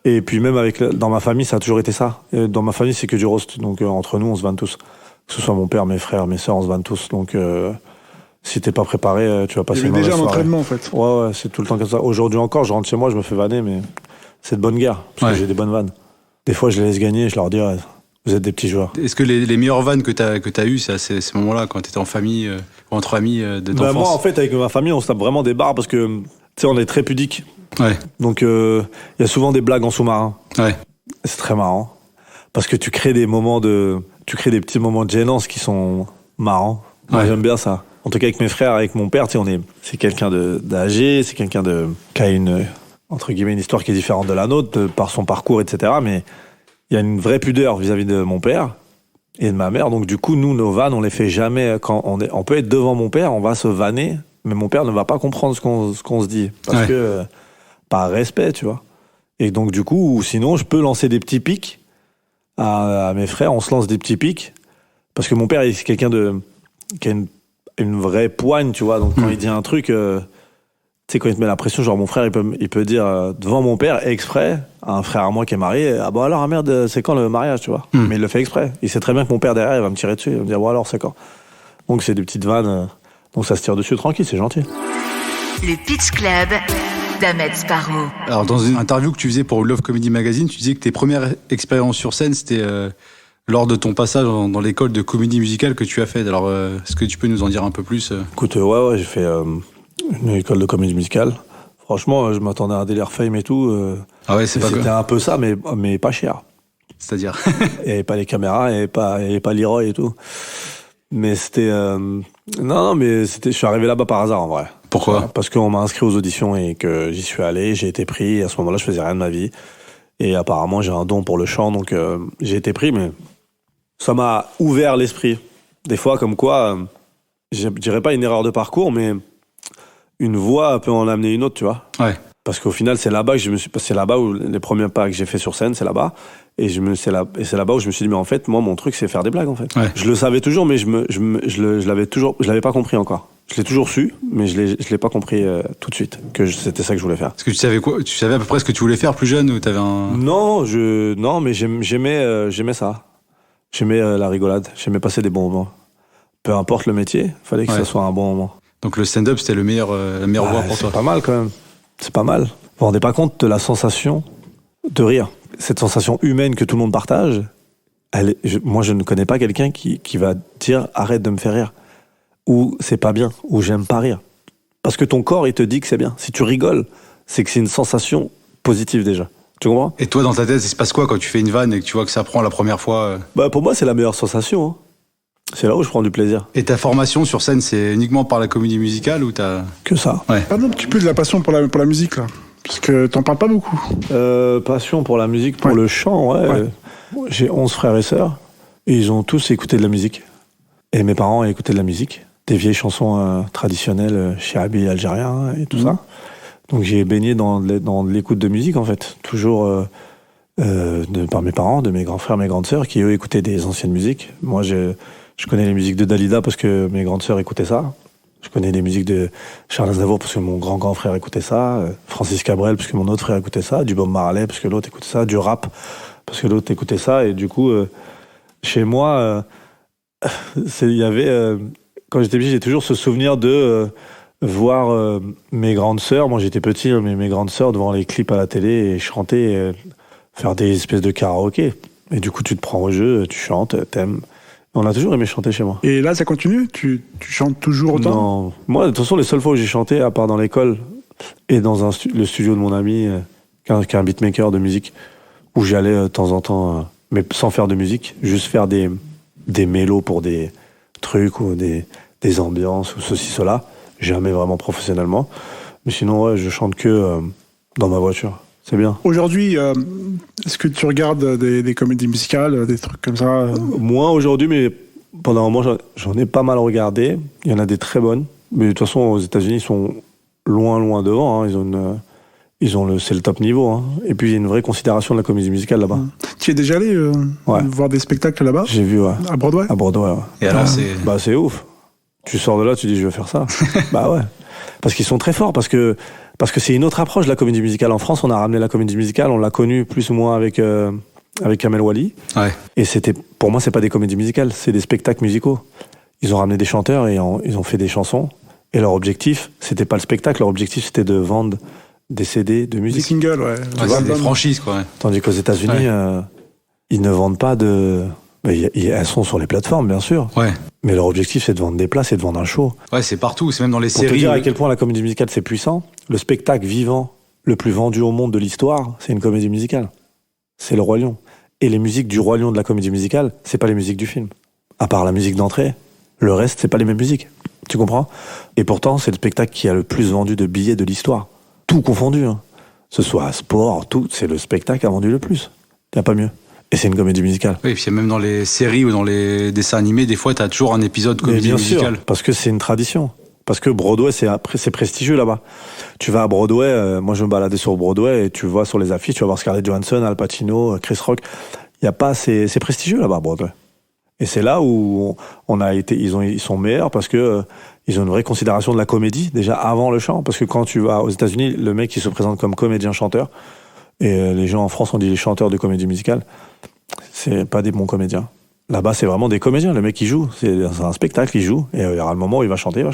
Speaker 4: Et puis même dans ma famille, ça a toujours été ça. Et dans ma famille, c'est que du roast. Donc entre nous, on se vanne tous. Que ce soit mon père, mes frères, mes sœurs, on se vanne tous. Donc si t'es pas préparé, tu vas passer une mauvaise soirée.
Speaker 3: Il y avait déjà un entraînement, en fait.
Speaker 4: Ouais, c'est tout le temps comme ça. Aujourd'hui encore, je rentre chez moi, je me fais vanner, mais c'est de bonne guerre, parce que j'ai des bonnes vannes. Des fois, je les laisse gagner et je leur dis, vous êtes des petits joueurs.
Speaker 2: Est-ce que les meilleures vannes que t'as eues, c'est à ces moments-là, quand t'étais en famille, ou entre amis de ton enfance?
Speaker 4: Moi, en fait, avec ma famille, on se tape vraiment des barres parce que, tu sais, on est très pudique.
Speaker 2: Ouais.
Speaker 4: Donc, il y a souvent des blagues en sous-marin.
Speaker 2: Ouais.
Speaker 4: C'est très marrant. Parce que tu crées des petits moments de gênance qui sont marrants. Moi, j'aime bien ça. En tout cas, avec mes frères, avec mon père, tu sais, c'est quelqu'un d'âgé, c'est quelqu'un qui a entre guillemets, une histoire qui est différente de la nôtre, par son parcours, etc. Mais il y a une vraie pudeur vis-à-vis de mon père et de ma mère. Donc, du coup, nous, nos vannes, on les fait jamais. Quand on peut être devant mon père, on va se vanner, mais mon père ne va pas comprendre ce qu'on se dit. Parce que, par respect, tu vois. Et donc, du coup, sinon, je peux lancer des petits pics à mes frères. On se lance des petits pics. Parce que mon père, c'est quelqu'un qui a une vraie poigne, tu vois. Donc, quand il dit un truc... tu sais, quand il te met la pression, genre mon frère, il peut dire devant mon père, exprès, à un frère à moi qui est marié, ah bon alors, merde, c'est quand le mariage, tu vois. Mais il le fait exprès. Il sait très bien que mon père derrière, il va me tirer dessus, il va me dire, bon alors, c'est quand. Donc c'est des petites vannes, donc ça se tire dessus tranquille, c'est gentil.
Speaker 1: Le Pitch Club d'Ahmed Sparrow. Alors,
Speaker 2: dans une interview que tu faisais pour Love Comedy Magazine, tu disais que tes premières expériences sur scène, c'était lors de ton passage dans l'école de comédie musicale que tu as fait. Alors, est-ce que tu peux nous en dire un peu plus
Speaker 4: Écoute, j'ai fait... une école de comédie musicale. Franchement, je m'attendais à un délire fame et tout. C'était un peu ça, mais pas cher.
Speaker 2: C'est-à-dire
Speaker 4: Il n'y avait pas les caméras, il n'y avait pas Leroy et tout. Mais c'était... Non, mais je suis arrivé là-bas par hasard, en vrai.
Speaker 2: Pourquoi ?
Speaker 4: Parce qu'on m'a inscrit aux auditions et que j'y suis allé, j'ai été pris. Et à ce moment-là, je faisais rien de ma vie. Et apparemment, j'ai un don pour le chant, donc j'ai été pris, mais ça m'a ouvert l'esprit. Des fois, comme quoi, je dirais pas une erreur de parcours, mais une voie peut en amener une autre, tu vois.
Speaker 2: Ouais.
Speaker 4: Parce qu'au final, c'est là-bas où les premiers pas que j'ai fait sur scène, c'est là-bas. Et c'est là-bas où je me suis dit, mais en fait, moi, mon truc, c'est faire des blagues, en fait.
Speaker 2: Ouais.
Speaker 4: Je le savais toujours, mais je l'avais pas compris encore. Je l'ai toujours su, mais je l'ai pas compris tout de suite, que c'était ça que je voulais faire.
Speaker 2: Est-ce que tu savais quoi ? Tu savais à peu près ce que tu voulais faire plus jeune ou t'avais un...
Speaker 4: Non, mais j'aimais ça. J'aimais la rigolade. J'aimais passer des bons moments. Peu importe le métier, fallait que ça soit un bon moment.
Speaker 2: Donc le stand-up, c'était la meilleure voie pour toi.
Speaker 4: C'est pas mal quand même. C'est pas mal. Vous vous rendez pas compte de la sensation de rire. Cette sensation humaine que tout le monde partage, moi je ne connais pas quelqu'un qui va dire arrête de me faire rire. Ou c'est pas bien, ou j'aime pas rire. Parce que ton corps, il te dit que c'est bien. Si tu rigoles, c'est que c'est une sensation positive déjà. Tu comprends ?
Speaker 2: Et toi, dans ta tête, il se passe quoi quand tu fais une vanne et que tu vois que ça prend la première fois
Speaker 4: Pour moi, c'est la meilleure sensation. Hein. C'est là où je prends du plaisir.
Speaker 2: Et ta formation sur scène, c'est uniquement par la comédie musicale ou t'as...
Speaker 4: Que ça.
Speaker 2: Ouais.
Speaker 3: Parle un petit peu de la passion pour la musique, là. Parce que t'en parles pas beaucoup.
Speaker 4: Passion pour la musique, pour le chant, ouais. J'ai 11 frères et sœurs, et ils ont tous écouté de la musique. Et mes parents écoutaient de la musique. Des vieilles chansons traditionnelles, chiabi algérien et tout ça. Donc j'ai baigné dans l'écoute de musique, en fait. Toujours par mes parents, de mes grands frères, mes grandes sœurs, qui eux écoutaient des anciennes musiques. Moi, je connais les musiques de Dalida parce que mes grandes sœurs écoutaient ça. Je connais les musiques de Charles Aznavour parce que mon grand frère écoutait ça. Francis Cabrel parce que mon autre frère écoutait ça. Du Bob Marley parce que l'autre écoutait ça. Du rap parce que l'autre écoutait ça. Et du coup, chez moi, il y avait... quand j'étais petit, j'ai toujours ce souvenir de voir mes grandes sœurs. Moi, j'étais petit, mais mes grandes sœurs devant les clips à la télé et chanter, et faire des espèces de karaoké. Et du coup, tu te prends au jeu, tu chantes, t'aimes. On a toujours aimé chanter chez moi.
Speaker 3: Et là, ça continue ? Tu chantes toujours autant ?
Speaker 4: Non. Moi, de toute façon, les seules fois où j'ai chanté, à part dans l'école et dans le studio de mon ami, qui est un beatmaker de musique, où j'y allais de temps en temps, mais sans faire de musique, juste faire des mélos pour des trucs ou des ambiances ou ceci, cela. Jamais vraiment professionnellement. Mais sinon, ouais, je chante que dans ma voiture. C'est bien.
Speaker 3: Aujourd'hui, est-ce que tu regardes des comédies musicales, des trucs comme ça
Speaker 4: Moins aujourd'hui, mais pendant un moment, j'en ai pas mal regardé. Il y en a des très bonnes. Mais de toute façon, aux États-Unis, ils sont loin devant. Hein. C'est le top niveau. Hein. Et puis, il y a une vraie considération de la comédie musicale là-bas.
Speaker 3: Tu es déjà allé voir des spectacles là-bas ?
Speaker 4: J'ai vu, ouais.
Speaker 3: À Broadway ?
Speaker 4: À Broadway, ouais.
Speaker 2: Et alors,
Speaker 4: c'est ouf. Tu sors de là, tu dis, je veux faire ça. Bah ouais. Parce qu'ils sont très forts, parce que c'est une autre approche de la comédie musicale. En France, on a ramené la comédie musicale, on l'a connue plus ou moins avec Kamel Wally.
Speaker 2: Ouais.
Speaker 4: Et pour moi, c'est pas des comédies musicales, c'est des spectacles musicaux. Ils ont ramené des chanteurs et ils ont fait des chansons. Et leur objectif, c'était pas le spectacle, leur objectif, c'était de vendre des CD de musique.
Speaker 3: Des singles, ouais.
Speaker 2: C'est des franchises, quoi. Ouais.
Speaker 4: Tandis qu'aux États-Unis, ils ne vendent pas de... Elles sont sur les plateformes, bien sûr.
Speaker 2: Ouais.
Speaker 4: Mais leur objectif, c'est de vendre des places et de vendre un show.
Speaker 2: Ouais, c'est partout, c'est même dans les séries.
Speaker 4: Pour te dire à quel point la comédie musicale, c'est puissant, le spectacle vivant le plus vendu au monde de l'histoire, c'est une comédie musicale. C'est le Roi Lion. Et les musiques du Roi Lion de la comédie musicale, c'est pas les musiques du film. À part la musique d'entrée, le reste, c'est pas les mêmes musiques. Tu comprends ? Et pourtant, c'est le spectacle qui a le plus vendu de billets de l'histoire. Tout confondu, hein. Ce soit sport, tout, c'est le spectacle qui a vendu le plus. Y a pas mieux. Et c'est une comédie musicale.
Speaker 2: Oui, et puis même dans les séries ou dans les dessins animés, des fois, t'as toujours un épisode comédie musicale.
Speaker 4: Sûr, parce que c'est une tradition. Parce que Broadway, c'est prestigieux là-bas. Tu vas à Broadway, moi je me baladais sur Broadway et tu vois sur les affiches, tu vas voir Scarlett Johansson, Al Pacino, Chris Rock. Il y a pas, c'est prestigieux là-bas, Broadway. Et c'est là où ils sont meilleurs parce que ils ont une vraie considération de la comédie déjà avant le chant. Parce que quand tu vas aux États-Unis, le mec il se présente comme comédien-chanteur et les gens en France on dit les chanteurs de comédie musicale. C'est pas des bons comédiens. Là-bas, c'est vraiment des comédiens. Le mec, il joue. C'est un spectacle, il joue. Et il y aura le moment où il va chanter.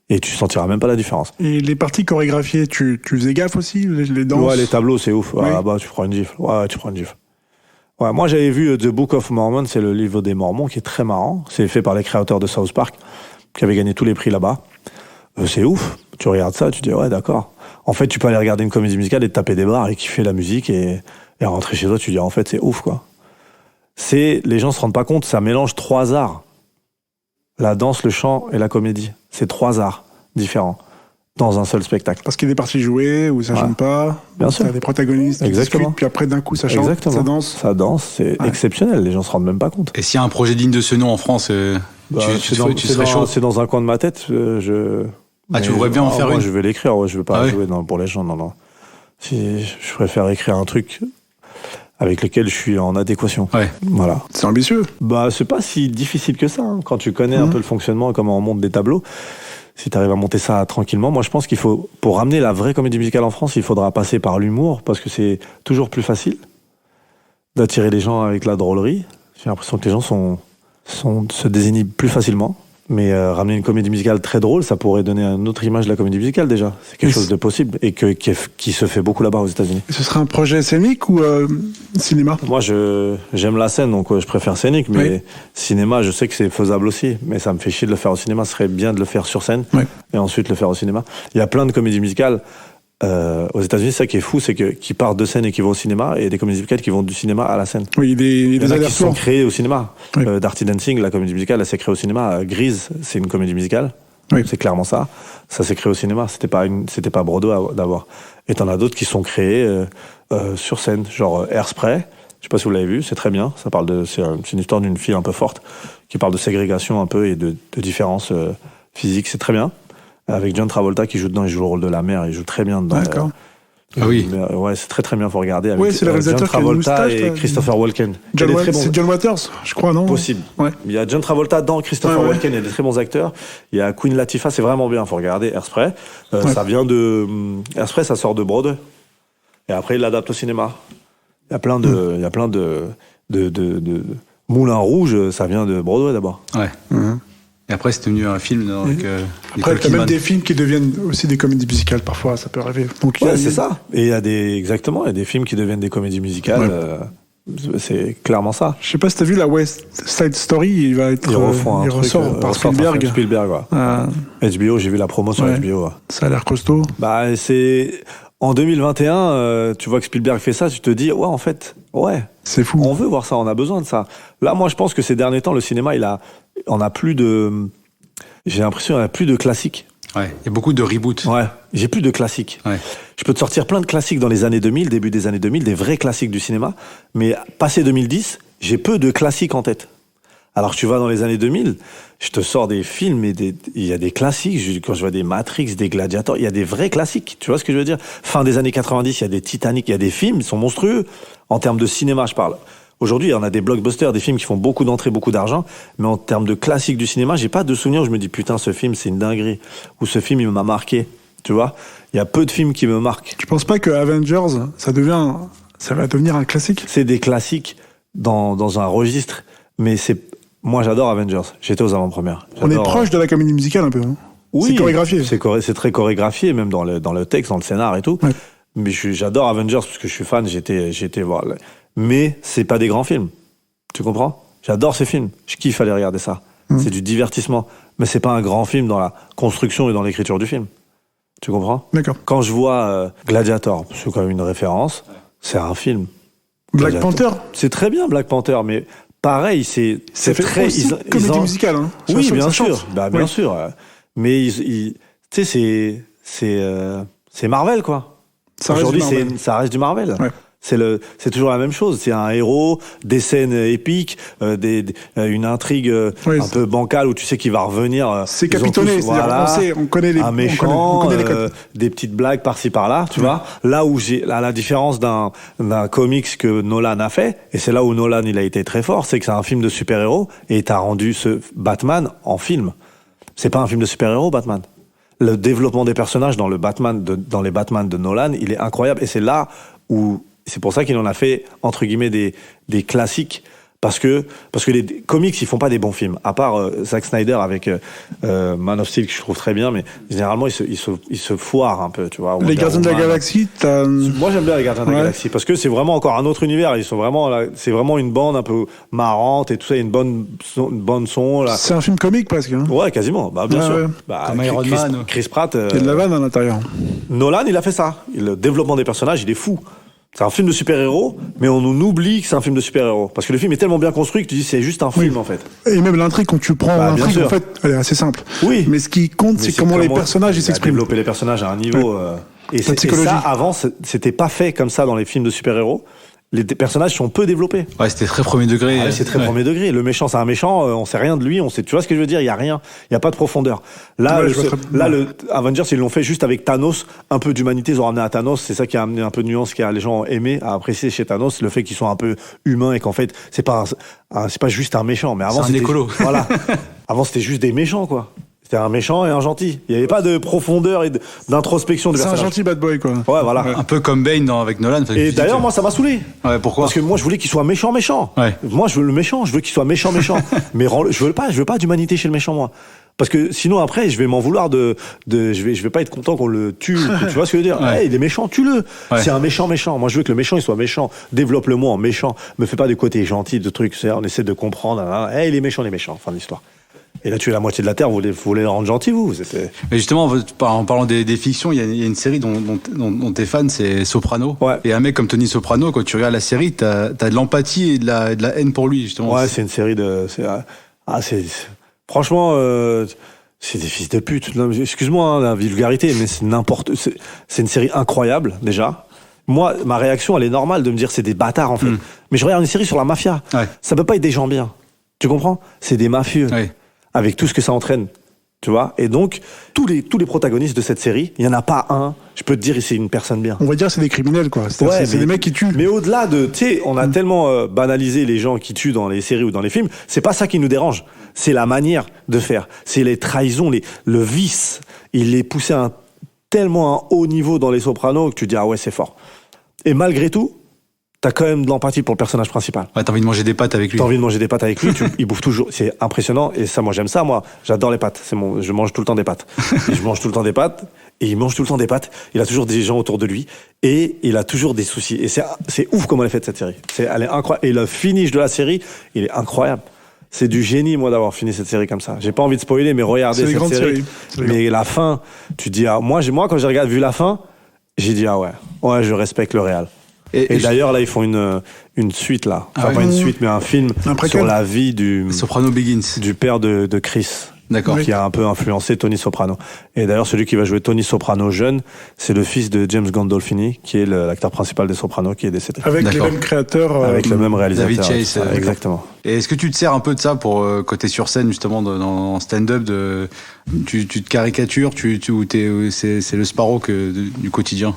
Speaker 4: Et tu sentiras même pas la différence.
Speaker 3: Et les parties chorégraphiées, tu faisais gaffe aussi, les danses ?
Speaker 4: Ouais, les tableaux, c'est ouf.
Speaker 3: Oui.
Speaker 4: Là-bas, tu prends une gifle. Ouais, tu prends une gifle. Ouais, moi, j'avais vu The Book of Mormon, c'est le livre des Mormons, qui est très marrant. C'est fait par les créateurs de South Park, qui avaient gagné tous les prix là-bas. C'est ouf. Tu regardes ça, tu dis, ouais, d'accord. En fait, tu peux aller regarder une comédie musicale et te taper des barres et kiffer la musique et rentrer chez toi, tu dis, en fait, c'est ouf, quoi. Les gens se rendent pas compte, ça mélange 3 arts. La danse, le chant et la comédie. C'est 3 arts différents. dans un seul spectacle.
Speaker 3: Parce qu'il y a des parties jouées où ça chante pas.
Speaker 4: Bien sûr.
Speaker 3: Il y a des protagonistes qui
Speaker 4: Exactement.
Speaker 3: discutent, puis après d'un coup ça chante,
Speaker 4: Exactement.
Speaker 3: ça danse.
Speaker 4: Ça danse, c'est exceptionnel, les gens se rendent même pas compte.
Speaker 2: Et s'il y a un projet digne de ce nom en France, tu serais chaud.
Speaker 4: C'est dans un coin de ma tête.
Speaker 2: Tu voudrais bien en faire
Speaker 4: moi,
Speaker 2: une?
Speaker 4: Je vais l'écrire, je veux pas
Speaker 2: Ah ouais?
Speaker 4: jouer pour les gens, non. Si, je préfère écrire un truc avec lequel je suis en adéquation.
Speaker 2: Ouais.
Speaker 4: Voilà.
Speaker 3: C'est ambitieux.
Speaker 4: C'est pas si difficile que ça, hein. Quand tu connais un peu le fonctionnement et comment on monte des tableaux. Si tu arrives à monter ça tranquillement, moi je pense qu'il faut, pour ramener la vraie comédie musicale en France, il faudra passer par l'humour, parce que c'est toujours plus facile d'attirer les gens avec la drôlerie. J'ai l'impression que les gens se désinhibent plus facilement. Mais ramener une comédie musicale très drôle, ça pourrait donner une autre image de la comédie musicale déjà. C'est quelque chose de possible et qui se fait beaucoup là-bas aux États-Unis.
Speaker 3: Ce serait un projet scénique ou cinéma?
Speaker 4: Moi, j'aime la scène, donc je préfère scénique, mais cinéma, je sais que c'est faisable aussi. Mais ça me fait chier de le faire au cinéma. Ce serait bien de le faire sur scène et ensuite le faire au cinéma. Il y a plein de comédies musicales aux États-Unis. Ça qui est fou, c'est qui partent de scène et qui vont au cinéma, et des comédies musicales qui vont du cinéma à la scène.
Speaker 3: Oui, il y a
Speaker 4: Il y en a
Speaker 3: des
Speaker 4: qui sont
Speaker 3: allers-retours.
Speaker 4: créés au cinéma.
Speaker 3: Oui.
Speaker 4: Dirty Dancing, la comédie musicale, elle s'est créée au cinéma. Grease, c'est une comédie musicale.
Speaker 3: Oui.
Speaker 4: C'est clairement ça. Ça s'est créé au cinéma. C'était pas Broadway d'abord. Et t'en as d'autres qui sont créés sur scène, genre Hairspray. Je sais pas si vous l'avez vu. C'est très bien. Ça parle c'est une histoire d'une fille un peu forte qui parle de ségrégation un peu et de différences physiques. C'est très bien. Avec John Travolta qui joue dedans. Il joue le rôle de la mère. Il joue très bien dedans.
Speaker 3: D'accord.
Speaker 2: Ah oui.
Speaker 4: Ouais, c'est très très bien. Faut regarder. Avec,
Speaker 3: Oui, c'est le réalisateur
Speaker 4: John
Speaker 3: qui a une
Speaker 4: Travolta
Speaker 3: moustache,
Speaker 4: et
Speaker 3: là.
Speaker 4: Christopher Walken. Il y a des très bons-
Speaker 3: C'est John Waters, je crois, non?
Speaker 4: Possible.
Speaker 3: Ouais.
Speaker 4: Il y a John Travolta dans Christopher
Speaker 3: Ouais.
Speaker 4: Walken, il y a des très bons acteurs. Il y a Queen Latifah, c'est vraiment bien, faut regarder Hairspray. Ça vient de Hairspray, ça sort de Broadway. Et après il l'adapte au cinéma. Il y a plein de Moulin Rouge, ça vient de Broadway d'abord.
Speaker 2: Ouais. Et après, c'est devenu un film avec
Speaker 3: Après,
Speaker 2: Nicole
Speaker 3: t'as même
Speaker 2: Kidman.
Speaker 3: des films qui deviennent aussi des comédies musicales, parfois, ça peut arriver. Donc,
Speaker 4: Ouais, c'est ça. Et il y a il y a des films qui deviennent des comédies musicales. C'est clairement ça.
Speaker 3: Je sais pas si t'as vu la West Side Story, il va être,
Speaker 4: Ils refont un
Speaker 3: il
Speaker 4: truc,
Speaker 3: ressort par
Speaker 4: ressort
Speaker 3: Spielberg.
Speaker 4: Spielberg, ouais. HBO, j'ai vu la promo sur
Speaker 3: Ouais.
Speaker 4: HBO. Ouais.
Speaker 3: Ça a l'air costaud.
Speaker 4: C'est en 2021, tu vois que Spielberg fait ça, tu te dis en fait,
Speaker 3: C'est fou.
Speaker 4: on veut voir ça, on a besoin de ça. Là, moi, je pense que ces derniers temps, le cinéma, on a plus de, j'ai l'impression, il n'y a plus de classiques.
Speaker 2: Ouais. Il y a beaucoup de reboots.
Speaker 4: Ouais, j'ai plus de classiques.
Speaker 2: Ouais.
Speaker 4: Je peux te sortir plein de classiques dans les années 2000, début des années 2000, des vrais classiques du cinéma, mais passé 2010, j'ai peu de classiques en tête. Alors tu vas dans les années 2000, je te sors des films et il y a des classiques. Quand je vois des Matrix, des Gladiators, il y a des vrais classiques. Tu vois ce que je veux dire? Fin des années 90, il y a des Titanic, il y a des films, ils sont monstrueux. En termes de cinéma, je parle. Aujourd'hui, on a des blockbusters, des films qui font beaucoup d'entrées, beaucoup d'argent. Mais en termes de classiques du cinéma, j'ai pas de souvenir où je me dis putain, ce film, c'est une dinguerie. Ou ce film, il m'a marqué. Tu vois? Il y a peu de films qui me marquent.
Speaker 3: Tu penses pas que Avengers, ça va devenir un classique?
Speaker 4: C'est des classiques dans un registre. Mais moi, j'adore Avengers. J'étais aux avant-premières.
Speaker 3: On est
Speaker 4: J'adore-
Speaker 3: proche de la comédie musicale un peu. Hein.
Speaker 4: Oui,
Speaker 3: C'est chorégraphié.
Speaker 4: C'est très chorégraphié, même dans le texte, dans le scénar et tout.
Speaker 3: Ouais.
Speaker 4: Mais j'adore Avengers parce que je suis fan. J'étais voir. Mais c'est pas des grands films. Tu comprends? J'adore ces films. Je kiffe aller regarder ça. C'est du divertissement. Mais c'est pas un grand film dans la construction et dans l'écriture du film. Tu comprends?
Speaker 3: D'accord.
Speaker 4: Quand je vois Gladiator, c'est quand même une référence. C'est un film.
Speaker 3: Black
Speaker 4: Gladiator.
Speaker 3: Panther,
Speaker 4: C'est très bien Black Panther, mais pareil, c'est
Speaker 3: fait
Speaker 4: très.
Speaker 3: aussi comédie musicale. Hein.
Speaker 4: Oui,
Speaker 3: Ça
Speaker 4: bien
Speaker 3: chante.
Speaker 4: sûr. Bah, bien
Speaker 3: Oui.
Speaker 4: sûr. Mais tu sais, c'est Marvel, quoi.
Speaker 3: Ça reste
Speaker 4: Aujourd'hui,
Speaker 3: du Marvel.
Speaker 4: ça reste du Marvel.
Speaker 3: Ouais.
Speaker 4: C'est toujours la même chose. C'est un héros, des scènes épiques, une intrigue
Speaker 3: Oui,
Speaker 4: un peu bancale où tu sais qu'il va revenir.
Speaker 3: C'est
Speaker 4: Ils ont
Speaker 3: capitonné,
Speaker 4: tous-
Speaker 3: c'est-à-dire
Speaker 4: voilà,
Speaker 3: on connaît les
Speaker 4: un méchant,
Speaker 3: on connaît les codes.
Speaker 4: des petites blagues par-ci par-là, tu vois. Là où à la différence d'un comics que Nolan a fait, et c'est là où Nolan il a été très fort, c'est que c'est un film de super-héros et t'as rendu ce Batman en film. C'est pas un film de super-héros, Batman. Le développement des personnages dans les Batman de Nolan, il est incroyable, et c'est là où c'est pour ça qu'il en a fait entre guillemets des classiques. Parce que les comics, ils font pas des bons films. À part Zack Snyder avec Man of Steel, que je trouve très bien, mais généralement, ils se foirent un peu, tu vois.
Speaker 3: Les
Speaker 4: Wonder
Speaker 3: Gardiens de la
Speaker 4: Woman.
Speaker 3: Galaxie,
Speaker 4: Moi, j'aime bien les Gardiens de la
Speaker 3: Ouais.
Speaker 4: Galaxie, parce que c'est vraiment encore un autre univers. Ils sont vraiment là, c'est vraiment une bande un peu marrante et tout ça, une bonne son, là.
Speaker 3: c'est un film comique presque. Hein.
Speaker 4: Ouais, quasiment. Bah, bien
Speaker 3: Ouais,
Speaker 4: sûr.
Speaker 3: ouais.
Speaker 4: Bah,
Speaker 2: Comme Iron Man.
Speaker 4: Chris Pratt.
Speaker 3: Il y a de la vanne à l'intérieur.
Speaker 4: Nolan, il a fait ça. Le développement des personnages, il est fou. C'est un film de super-héros, mais on nous oublie que c'est un film de super-héros. Parce que le film est tellement bien construit que tu dis c'est juste un film, en fait.
Speaker 3: Et même l'intrigue, quand tu prends
Speaker 4: Bien
Speaker 3: l'intrigue,
Speaker 4: sûr.
Speaker 3: en fait, elle est assez simple.
Speaker 4: Oui.
Speaker 3: Mais ce qui compte, c'est comment les personnages ils s'expriment.
Speaker 4: Développer les personnages à un niveau. Et
Speaker 3: psychologie.
Speaker 4: ça, avant, c'était pas fait comme ça dans les films de super-héros. Les personnages sont peu développés.
Speaker 2: Ouais, c'était très premier degré.
Speaker 4: C'est très premier degré. Le méchant, c'est un méchant. On sait rien de lui. On sait. Tu vois ce que je veux dire? Il y a rien. Il y a pas de profondeur. Là, le Avengers, ils l'ont fait juste avec Thanos. Un peu d'humanité, ils ont ramené à Thanos. C'est ça qui a amené un peu de nuance, qui a les gens aimé, à apprécier chez Thanos, le fait qu'ils soient un peu humains et qu'en fait, c'est pas juste un méchant. Mais avant,
Speaker 2: C'est un écolo.
Speaker 4: Voilà. Avant, c'était juste des méchants, quoi. C'était un méchant et un gentil. Il n'y avait pas de profondeur et d'introspection de
Speaker 3: C'est un
Speaker 4: personnage.
Speaker 3: gentil bad boy, quoi.
Speaker 4: Ouais, voilà.
Speaker 2: Un peu comme Bane avec Nolan.
Speaker 4: Et d'ailleurs, moi, ça m'a saoulé.
Speaker 2: Ouais, pourquoi?
Speaker 4: Parce que moi, je voulais qu'il soit méchant.
Speaker 2: Ouais.
Speaker 4: Moi, je veux le méchant. Je veux qu'il soit méchant. Mais je veux pas d'humanité chez le méchant, moi. Parce que sinon, après, je vais m'en vouloir je vais pas être content qu'on le tue. Tu vois ce que je veux dire?
Speaker 2: Ouais.
Speaker 4: Hey, il est méchant, tue-le.
Speaker 2: Ouais.
Speaker 4: C'est un méchant. Moi, je veux que le méchant, il soit méchant. Développe-le moi en méchant. Me fais pas du côté gentil, de trucs. On essaie de comprendre. Hey, il est méchant. Fin de l'histoire. Et là, tu es la moitié de la Terre, vous voulez le rendre gentil, vous?
Speaker 2: Mais justement, en parlant des fictions, il y a une série dont t'es fan, c'est Soprano.
Speaker 4: Ouais.
Speaker 2: Et un mec comme Tony Soprano, quand tu regardes la série, t'as de l'empathie et de la haine pour lui, justement.
Speaker 4: Ouais, c'est une série de... Franchement, c'est des fils de pute. Non, excuse-moi, la vulgarité, mais c'est une série incroyable, déjà. Moi, ma réaction, elle est normale de me dire c'est des bâtards, en fait. Mais je regarde une série sur la mafia.
Speaker 2: Ouais.
Speaker 4: Ça peut pas être des gens bien. Tu comprends? C'est des mafieux.
Speaker 2: Ouais.
Speaker 4: Avec tout ce que ça entraîne. Tu vois? Et donc, tous les protagonistes de cette série, il y en a pas un, je peux te dire, c'est une personne bien.
Speaker 3: On va dire c'est des criminels, quoi. C'est des mecs qui tuent.
Speaker 4: Mais au-delà de, tu sais, on a tellement banalisé les gens qui tuent dans les séries ou dans les films, c'est pas ça qui nous dérange. C'est la manière de faire. C'est les trahisons, le vice. Il est poussé à tellement un haut niveau dans les Sopranos que tu dis, ah ouais, c'est fort. Et malgré tout, t'as quand même de l'empathie pour le personnage principal.
Speaker 2: Ouais, t'as envie de manger des pâtes avec lui.
Speaker 4: T'as envie de manger des pâtes avec lui, il bouffe toujours. C'est impressionnant. Et ça, moi, j'aime ça. Moi, j'adore les pâtes. Je mange tout le temps des pâtes. Et je mange tout le temps des pâtes. Et il mange tout le temps des pâtes. Il a toujours des gens autour de lui. Et il a toujours des soucis. Et c'est ouf comment elle est faite, cette série. Elle est incroyable. Et le finish de la série, il est incroyable. C'est du génie, moi, d'avoir fini cette série comme ça. J'ai pas envie de spoiler, mais regardez cette série. Mais la fin, tu dis, moi, quand j'ai vu la fin, j'ai dit, ah ouais, je respecte le réal. Et d'ailleurs, là, ils font une suite, là. Enfin, pas une suite, mais un film sur la vie du
Speaker 2: Soprano Begins.
Speaker 4: Du père de Chris.
Speaker 2: D'accord.
Speaker 4: Qui a un peu influencé Tony Soprano. Et d'ailleurs, celui qui va jouer Tony Soprano jeune, c'est le fils de James Gandolfini, qui est l'acteur principal des Sopranos, qui est décédé.
Speaker 3: Avec les mêmes créateurs.
Speaker 4: Avec le même réalisateur.
Speaker 2: David Chase.
Speaker 4: Exactement.
Speaker 2: Et est-ce que tu te sers un peu de ça pour côté sur scène, justement, dans stand-up, tu te caricatures, c'est le Sparrow du quotidien?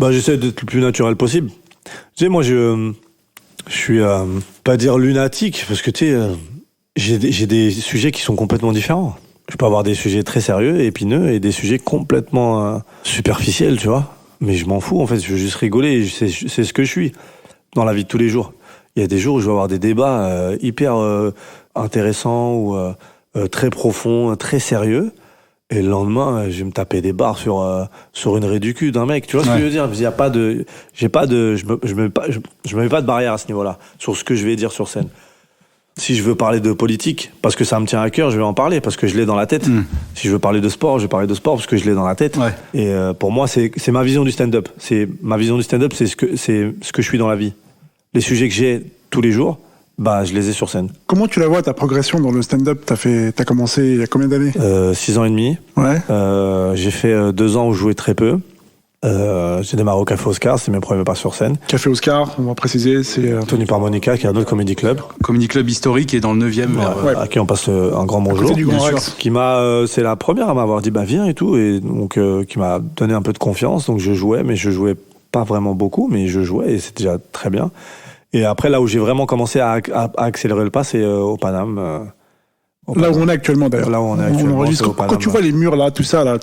Speaker 4: J'essaie d'être le plus naturel possible. Tu sais, moi, je suis, pas dire lunatique, parce que tu sais, j'ai des sujets qui sont complètement différents. Je peux avoir des sujets très sérieux, épineux, et des sujets complètement superficiels, tu vois. Mais je m'en fous, en fait, je veux juste rigoler, c'est ce que je suis dans la vie de tous les jours. Il y a des jours où je vais avoir des débats hyper intéressants ou très profonds, très sérieux. Et le lendemain, je vais me taper des barres sur une raie du cul d'un mec. Tu vois ce que je veux dire? Il y a pas de, je me mets pas de barrière à ce niveau-là sur ce que je vais dire sur scène. Si je veux parler de politique, parce que ça me tient à cœur, je vais en parler parce que je l'ai dans la tête. Si je veux parler de sport, je vais parler de sport parce que je l'ai dans la tête.
Speaker 2: Ouais.
Speaker 4: Et pour moi, c'est ma vision du stand-up. Ma vision du stand-up, c'est ce que je suis dans la vie. Les sujets que j'ai tous les jours, je les ai sur scène.
Speaker 3: Comment tu la vois, ta progression dans le stand-up? T'as commencé il y a combien d'années?
Speaker 4: 6 ans et demi.
Speaker 3: Ouais.
Speaker 4: J'ai fait 2 ans où je jouais très peu. J'ai démarré au Café Oscar, c'est mes premiers pas sur scène.
Speaker 3: Café Oscar, on va préciser, c'est...
Speaker 4: Tony Parmonica, qui est un autre comédie club.
Speaker 2: Comédie club historique et dans le 9e.
Speaker 4: À qui on passe un grand bonjour.
Speaker 3: Du Grand Rex.
Speaker 4: Qui c'est la première à m'avoir dit, viens et tout, et donc, qui m'a donné un peu de confiance. Donc je jouais, mais je jouais pas vraiment beaucoup, mais je jouais et c'était déjà très bien. Et après, là où j'ai vraiment commencé à accélérer le pas, c'est au Paname.
Speaker 3: Là où on est actuellement, d'ailleurs.
Speaker 4: Là où on est actuellement.
Speaker 3: On enregistre. Quand tu vois les murs, là, tout ça, là,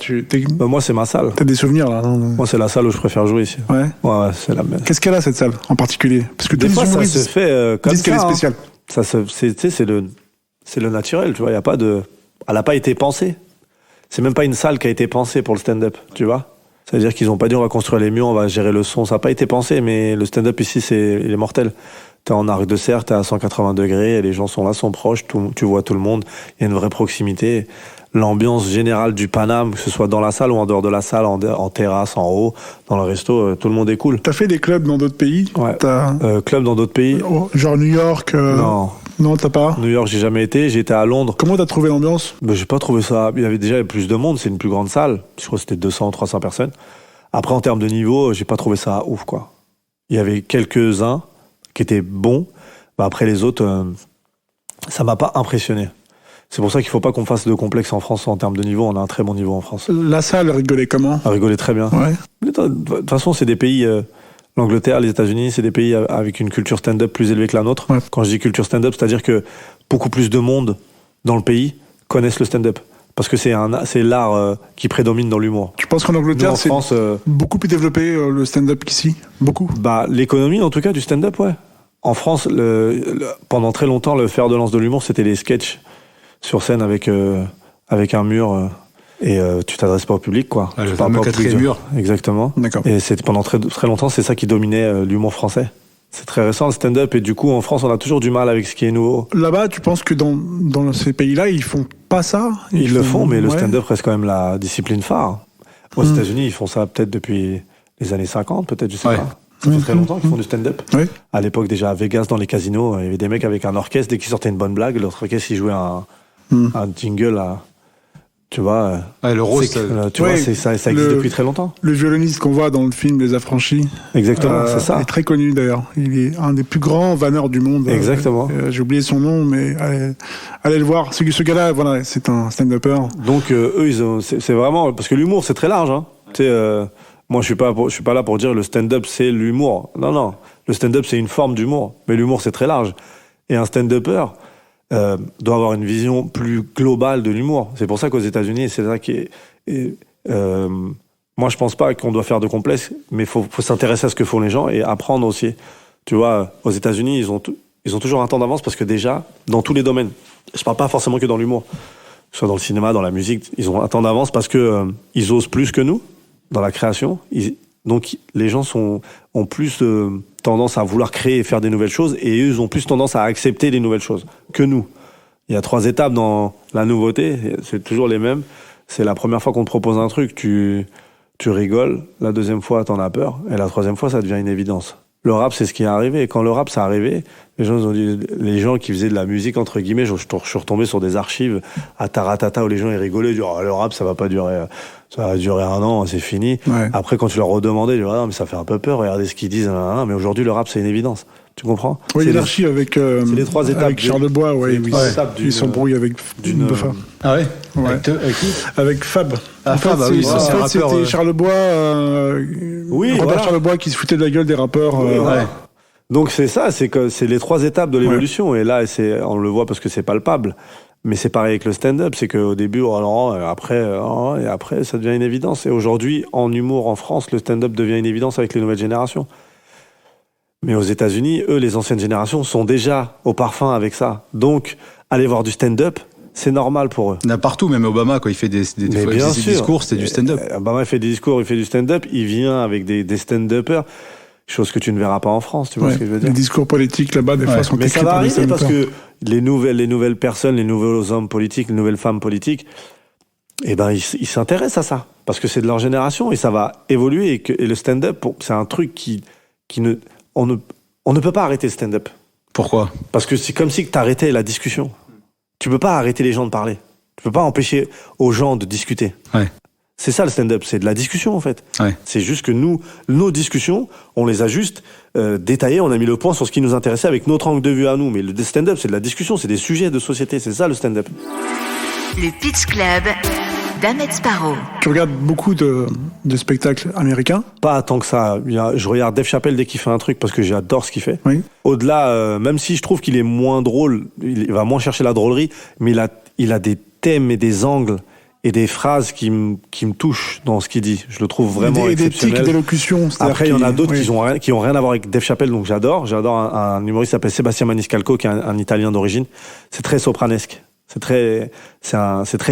Speaker 4: moi, c'est ma salle.
Speaker 3: T'as des souvenirs, là, non?
Speaker 4: Moi, c'est la salle où je préfère jouer ici.
Speaker 3: Ouais.
Speaker 4: Ouais, c'est la même.
Speaker 3: Qu'est-ce qu'elle a, cette salle, en particulier? Parce que
Speaker 4: des fois, ça se fait comme ça.
Speaker 3: qu'elle est spéciale.
Speaker 4: C'est le naturel, tu vois. Y a pas de... Elle a pas été pensée. C'est même pas une salle qui a été pensée pour le stand-up, tu vois. C'est-à-dire qu'ils ont pas dit on va construire les murs, on va gérer le son. Ça n'a pas été pensé, mais le stand-up ici, il est mortel. T'es en arc de cercle, t'es à 180 degrés, et les gens sont là, sont proches, tu vois tout le monde, il y a une vraie proximité. L'ambiance générale du Paname, que ce soit dans la salle ou en dehors de la salle, en terrasse, en haut, dans le resto, tout le monde est cool.
Speaker 3: T'as fait des clubs dans d'autres pays?
Speaker 4: Ouais. Club dans d'autres pays?
Speaker 3: Genre New York? Non, t'as pas?
Speaker 4: New York, j'ai jamais été. J'ai été à Londres.
Speaker 3: Comment t'as trouvé l'ambiance?
Speaker 4: J'ai pas trouvé ça. Il y avait déjà plus de monde. C'est une plus grande salle. Je crois que c'était 200, 300 personnes. Après, en termes de niveau, j'ai pas trouvé ça ouf, quoi. Il y avait quelques-uns qui étaient bons. Après, les autres, ça m'a pas impressionné. C'est pour ça qu'il faut pas qu'on fasse de complexe en France en termes de niveau. On a un très bon niveau en France.
Speaker 3: La salle rigolait comment?
Speaker 4: Elle rigolait très bien.
Speaker 3: Ouais.
Speaker 4: De toute façon, c'est des pays... L'Angleterre, les États-Unis, c'est des pays avec une culture stand-up plus élevée que la nôtre. Ouais. Quand je dis culture stand-up, c'est-à-dire que beaucoup plus de monde dans le pays connaissent le stand-up. Parce que c'est l'art qui prédomine dans l'humour.
Speaker 3: Tu penses qu'en Angleterre, c'est beaucoup plus développé le stand-up qu'ici? Beaucoup?
Speaker 4: L'économie, en tout cas, du stand-up, ouais. En France, pendant très longtemps, le fer de lance de l'humour, c'était les sketchs sur scène avec un mur... Et tu t'adresses pas au public, quoi.
Speaker 2: Le fameux quatrième mur.
Speaker 4: Exactement.
Speaker 3: D'accord.
Speaker 4: Et c'était pendant très, très longtemps, c'est ça qui dominait l'humour français. C'est très récent, le stand-up, et du coup, en France, on a toujours du mal avec ce qui est nouveau.
Speaker 3: Là-bas, tu penses que dans ces pays-là, ils font pas ça?
Speaker 4: Ils le font, mais le stand-up reste quand même la discipline phare. Aux États-Unis, ils font ça peut-être depuis les années 50, peut-être, je sais pas. Ça fait très longtemps qu'ils font du stand-up.
Speaker 3: Oui.
Speaker 4: À l'époque, déjà, à Vegas, dans les casinos, il y avait des mecs avec un orchestre, dès qu'ils sortaient une bonne blague, l'autre orchestre, il jouait un jingle à... Tu vois,
Speaker 2: le roast,
Speaker 4: tu vois, ça existe depuis très longtemps.
Speaker 3: Le violoniste qu'on voit dans le film Les Affranchis,
Speaker 4: exactement, c'est ça.
Speaker 3: Est très connu d'ailleurs. Il est un des plus grands vanneurs du monde.
Speaker 4: Exactement.
Speaker 3: J'ai oublié son nom, mais allez le voir. Ce gars-là, voilà, c'est un stand-upper.
Speaker 4: Donc eux, c'est vraiment parce que l'humour c'est très large. Hein. Moi, je suis pas là pour dire le stand-up c'est l'humour. Non, le stand-up c'est une forme d'humour, mais l'humour c'est très large. Et un stand-upper doit avoir une vision plus globale de l'humour. C'est pour ça qu'aux États-Unis, c'est ça qui est. Moi, je pense pas qu'on doit faire de complexe, mais faut s'intéresser à ce que font les gens et apprendre aussi. Tu vois, aux États-Unis, ils ont toujours un temps d'avance parce que déjà, dans tous les domaines, je parle pas forcément que dans l'humour, que ce soit dans le cinéma, dans la musique, ils ont un temps d'avance parce que ils osent plus que nous dans la création. Donc, les gens ont plus tendance à vouloir créer et faire des nouvelles choses, et eux, ils ont plus tendance à accepter les nouvelles choses que nous. Il y a 3 étapes dans la nouveauté, c'est toujours les mêmes. C'est la première fois qu'on te propose un truc, tu rigoles, la deuxième fois, t'en as peur, et la troisième fois, ça devient une évidence. Le rap, c'est ce qui est arrivé, et quand le rap, c'est arrivé, les gens qui faisaient de la musique, entre guillemets, je suis retombé sur des archives à Taratata où les gens ils rigolaient, ils disaient, le rap, ça va pas durer, ça va durer 1 an, c'est fini. Ouais. Après, quand tu leur redemandais, ils disaient, non, mais ça fait un peu peur, regardez ce qu'ils disent, mais aujourd'hui, le rap, c'est une évidence. Tu comprends?
Speaker 3: Oui, il y a l'archive avec,
Speaker 4: c'est les 3 étapes.
Speaker 3: Avec Charles Bois, il s'embrouille avec d'une Buffa.
Speaker 2: Ah ouais?
Speaker 3: Avec qui? Avec Fab.
Speaker 2: Ah, Fab, oui, c'est un rappeur.
Speaker 3: C'était Charles Bois, Robert Charles Bois qui se foutait de la gueule des rappeurs.
Speaker 4: Donc c'est ça, c'est les 3 étapes de l'évolution. Ouais. Et là, on le voit parce que c'est palpable. Mais c'est pareil avec le stand-up, c'est qu'au début, et après, ça devient une évidence. Et aujourd'hui, en humour en France, le stand-up devient une évidence avec les nouvelles générations. Mais aux États-Unis, eux, les anciennes générations sont déjà au parfum avec ça. Donc, aller voir du stand-up, c'est normal pour eux.
Speaker 2: Il y en a partout, même Obama, quand il fait des discours, c'est du stand-up.
Speaker 4: Obama fait des discours, il fait du stand-up, il vient avec des stand-uppers. Chose que tu ne verras pas en France, tu vois ce que je veux dire.
Speaker 3: Les discours politiques là-bas, des fois, sont écrits par des stand-uppers.
Speaker 4: Mais ça va arriver parce que les nouvelles personnes, les nouveaux hommes politiques, les nouvelles femmes politiques, ils s'intéressent à ça. Parce que c'est de leur génération et ça va évoluer. Et le stand-up, c'est un truc on ne peut pas arrêter le stand-up.
Speaker 2: Pourquoi?
Speaker 4: Parce que c'est comme si tu arrêtais la discussion. Tu peux pas arrêter les gens de parler. Tu peux pas empêcher aux gens de discuter.
Speaker 2: Ouais.
Speaker 4: C'est ça le stand-up, c'est de la discussion en fait.
Speaker 2: Ouais.
Speaker 4: C'est juste que nos discussions, on les a juste détaillées, on a mis le point sur ce qui nous intéressait avec notre angle de vue à nous. Mais le stand-up, c'est de la discussion, c'est des sujets de société, c'est ça le stand-up.
Speaker 1: Le Pitch Club d'Ahmed Sparrow.
Speaker 3: Tu regardes beaucoup de spectacles américains?
Speaker 4: Pas tant que ça. Je regarde Dave Chappelle dès qu'il fait un truc parce que j'adore ce qu'il fait.
Speaker 3: Oui.
Speaker 4: Au-delà, même si je trouve qu'il est moins drôle, il va moins chercher la drôlerie, mais il a des thèmes et des angles et des phrases qui me touchent dans ce qu'il dit. Je le trouve vraiment exceptionnel.
Speaker 3: Des tics d'élocution.
Speaker 4: Après, il y en a d'autres qui ont rien à voir avec Dave Chappelle, donc j'adore. J'adore un humoriste qui s'appelle Sébastien Maniscalco, qui est un Italien d'origine. C'est très sopranesque. C'est très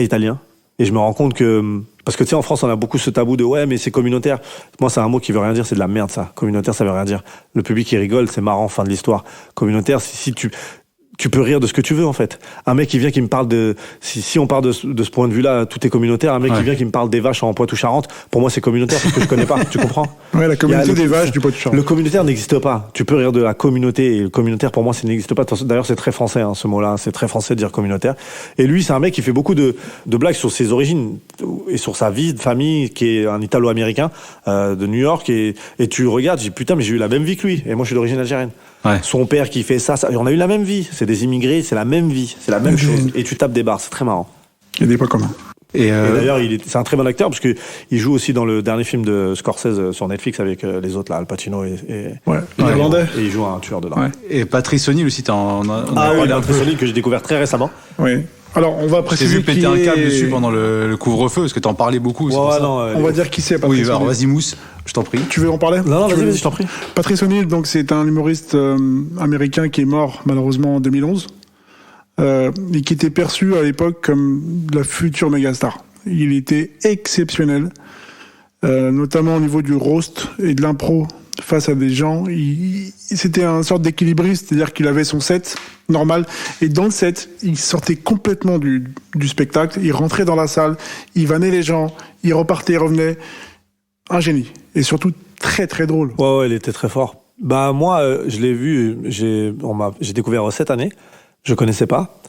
Speaker 4: italien. Et je me rends compte que Parce que tu sais, en France, on a beaucoup ce tabou de ouais, mais c'est communautaire. Moi, c'est un mot qui veut rien dire, c'est de la merde, ça. Communautaire, ça veut rien dire. Le public, il rigole, c'est marrant, fin de l'histoire. Communautaire, si tu peux rire de ce que tu veux, en fait. Un mec qui vient qui me parle de... Si on part de ce point de vue-là, tout est communautaire. Un mec qui vient qui me parle des vaches en Poitou-Charentes, pour moi, c'est communautaire parce que je connais pas. Tu comprends?
Speaker 3: Ouais, la communauté des vaches du Poitou-Charentes.
Speaker 4: Le communautaire n'existe pas. Tu peux rire de la communauté. Et le communautaire, pour moi, ça n'existe pas. D'ailleurs, c'est très français, hein, ce mot-là. C'est très français de dire communautaire. Et lui, c'est un mec qui fait beaucoup de blagues sur ses origines et sur sa vie de famille, qui est un Italo-américain de New York. Et tu regardes, tu dis, putain, mais j'ai eu la même vie que lui. Et moi, je suis d'origine algérienne.
Speaker 2: Ouais.
Speaker 4: Son père qui fait ça, on a eu la même vie. C'est des immigrés, c'est la même vie, c'est la même chose. Et tu tapes des barres, c'est très marrant.
Speaker 3: Il y a des points communs.
Speaker 2: Et
Speaker 4: d'ailleurs, c'est un très bon acteur parce que il joue aussi dans le dernier film de Scorsese sur Netflix avec les autres là, Al Pacino et
Speaker 3: Irlandais.
Speaker 4: Et il joue un tueur dedans.
Speaker 3: Ouais.
Speaker 2: Et Patrice O'Neill aussi,
Speaker 4: Oui, Patrice O'Neill que j'ai découvert très récemment.
Speaker 3: Oui. Alors, on va
Speaker 2: J'ai
Speaker 3: préciser
Speaker 2: vu péter un câble dessus pendant le couvre-feu, parce que t'en parlais beaucoup. c'est pour ça.
Speaker 3: On va dire qui c'est, Patrice
Speaker 2: Oui, alors
Speaker 3: O'Neill.
Speaker 2: vas-y Mousse, je t'en prie.
Speaker 3: Tu veux en parler?
Speaker 4: Non, vas-y, je t'en prie.
Speaker 3: Patrice O'Neill, donc c'est un humoriste américain qui est mort malheureusement en 2011 et qui était perçu à l'époque comme la future mégastar. Il était exceptionnel, notamment au niveau du roast et de l'impro face à des gens. C'était un sorte d'équilibriste, c'est-à-dire qu'il avait son set normal et dans le set, il sortait complètement du spectacle. Il rentrait dans la salle, il vannait les gens, il repartait, il revenait. Un génie. Et surtout très très drôle.
Speaker 4: Ouais, il était très fort. Bah moi, je l'ai vu, j'ai découvert cette année. Je connaissais pas.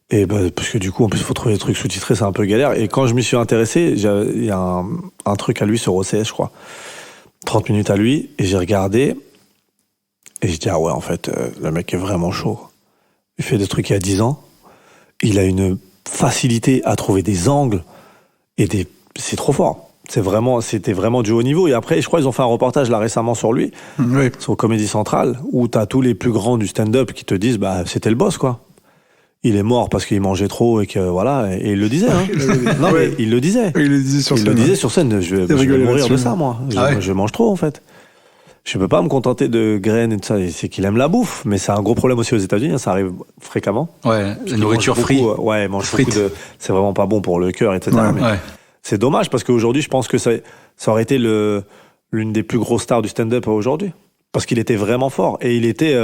Speaker 4: Et parce que du coup, en plus, il faut trouver des trucs sous-titrés, c'est un peu galère. Et quand je m'y suis intéressé, il y a un truc à lui sur OCS, je crois. 30 minutes à lui, et j'ai regardé, et je dis, ah ouais, en fait, le mec est vraiment chaud. Il fait des trucs il y a 10 ans. Il a une facilité à trouver des angles, c'est trop fort. C'était vraiment du haut niveau. Et après, je crois qu'ils ont fait un reportage là récemment sur lui, sur Comédie Centrale, où t'as tous les plus grands du stand-up qui te disent, c'était le boss, quoi. Il est mort parce qu'il mangeait trop et que voilà, et il le disait, hein. Non, mais il le disait.
Speaker 3: Il le disait sur scène.
Speaker 4: Il le disait sur scène. Je vais mourir de ça, moi. Je mange trop, en fait. Je peux pas me contenter de graines et de ça. C'est qu'il aime la bouffe, mais c'est un gros problème aussi aux États-Unis. Ça arrive fréquemment.
Speaker 2: Ouais, la nourriture frite.
Speaker 4: Ouais, il mange beaucoup de. C'est vraiment pas bon pour le cœur, etc. Mais c'est dommage parce qu'aujourd'hui, je pense que ça aurait été l'une des plus grosses stars du stand-up aujourd'hui, parce qu'il était vraiment fort et il était.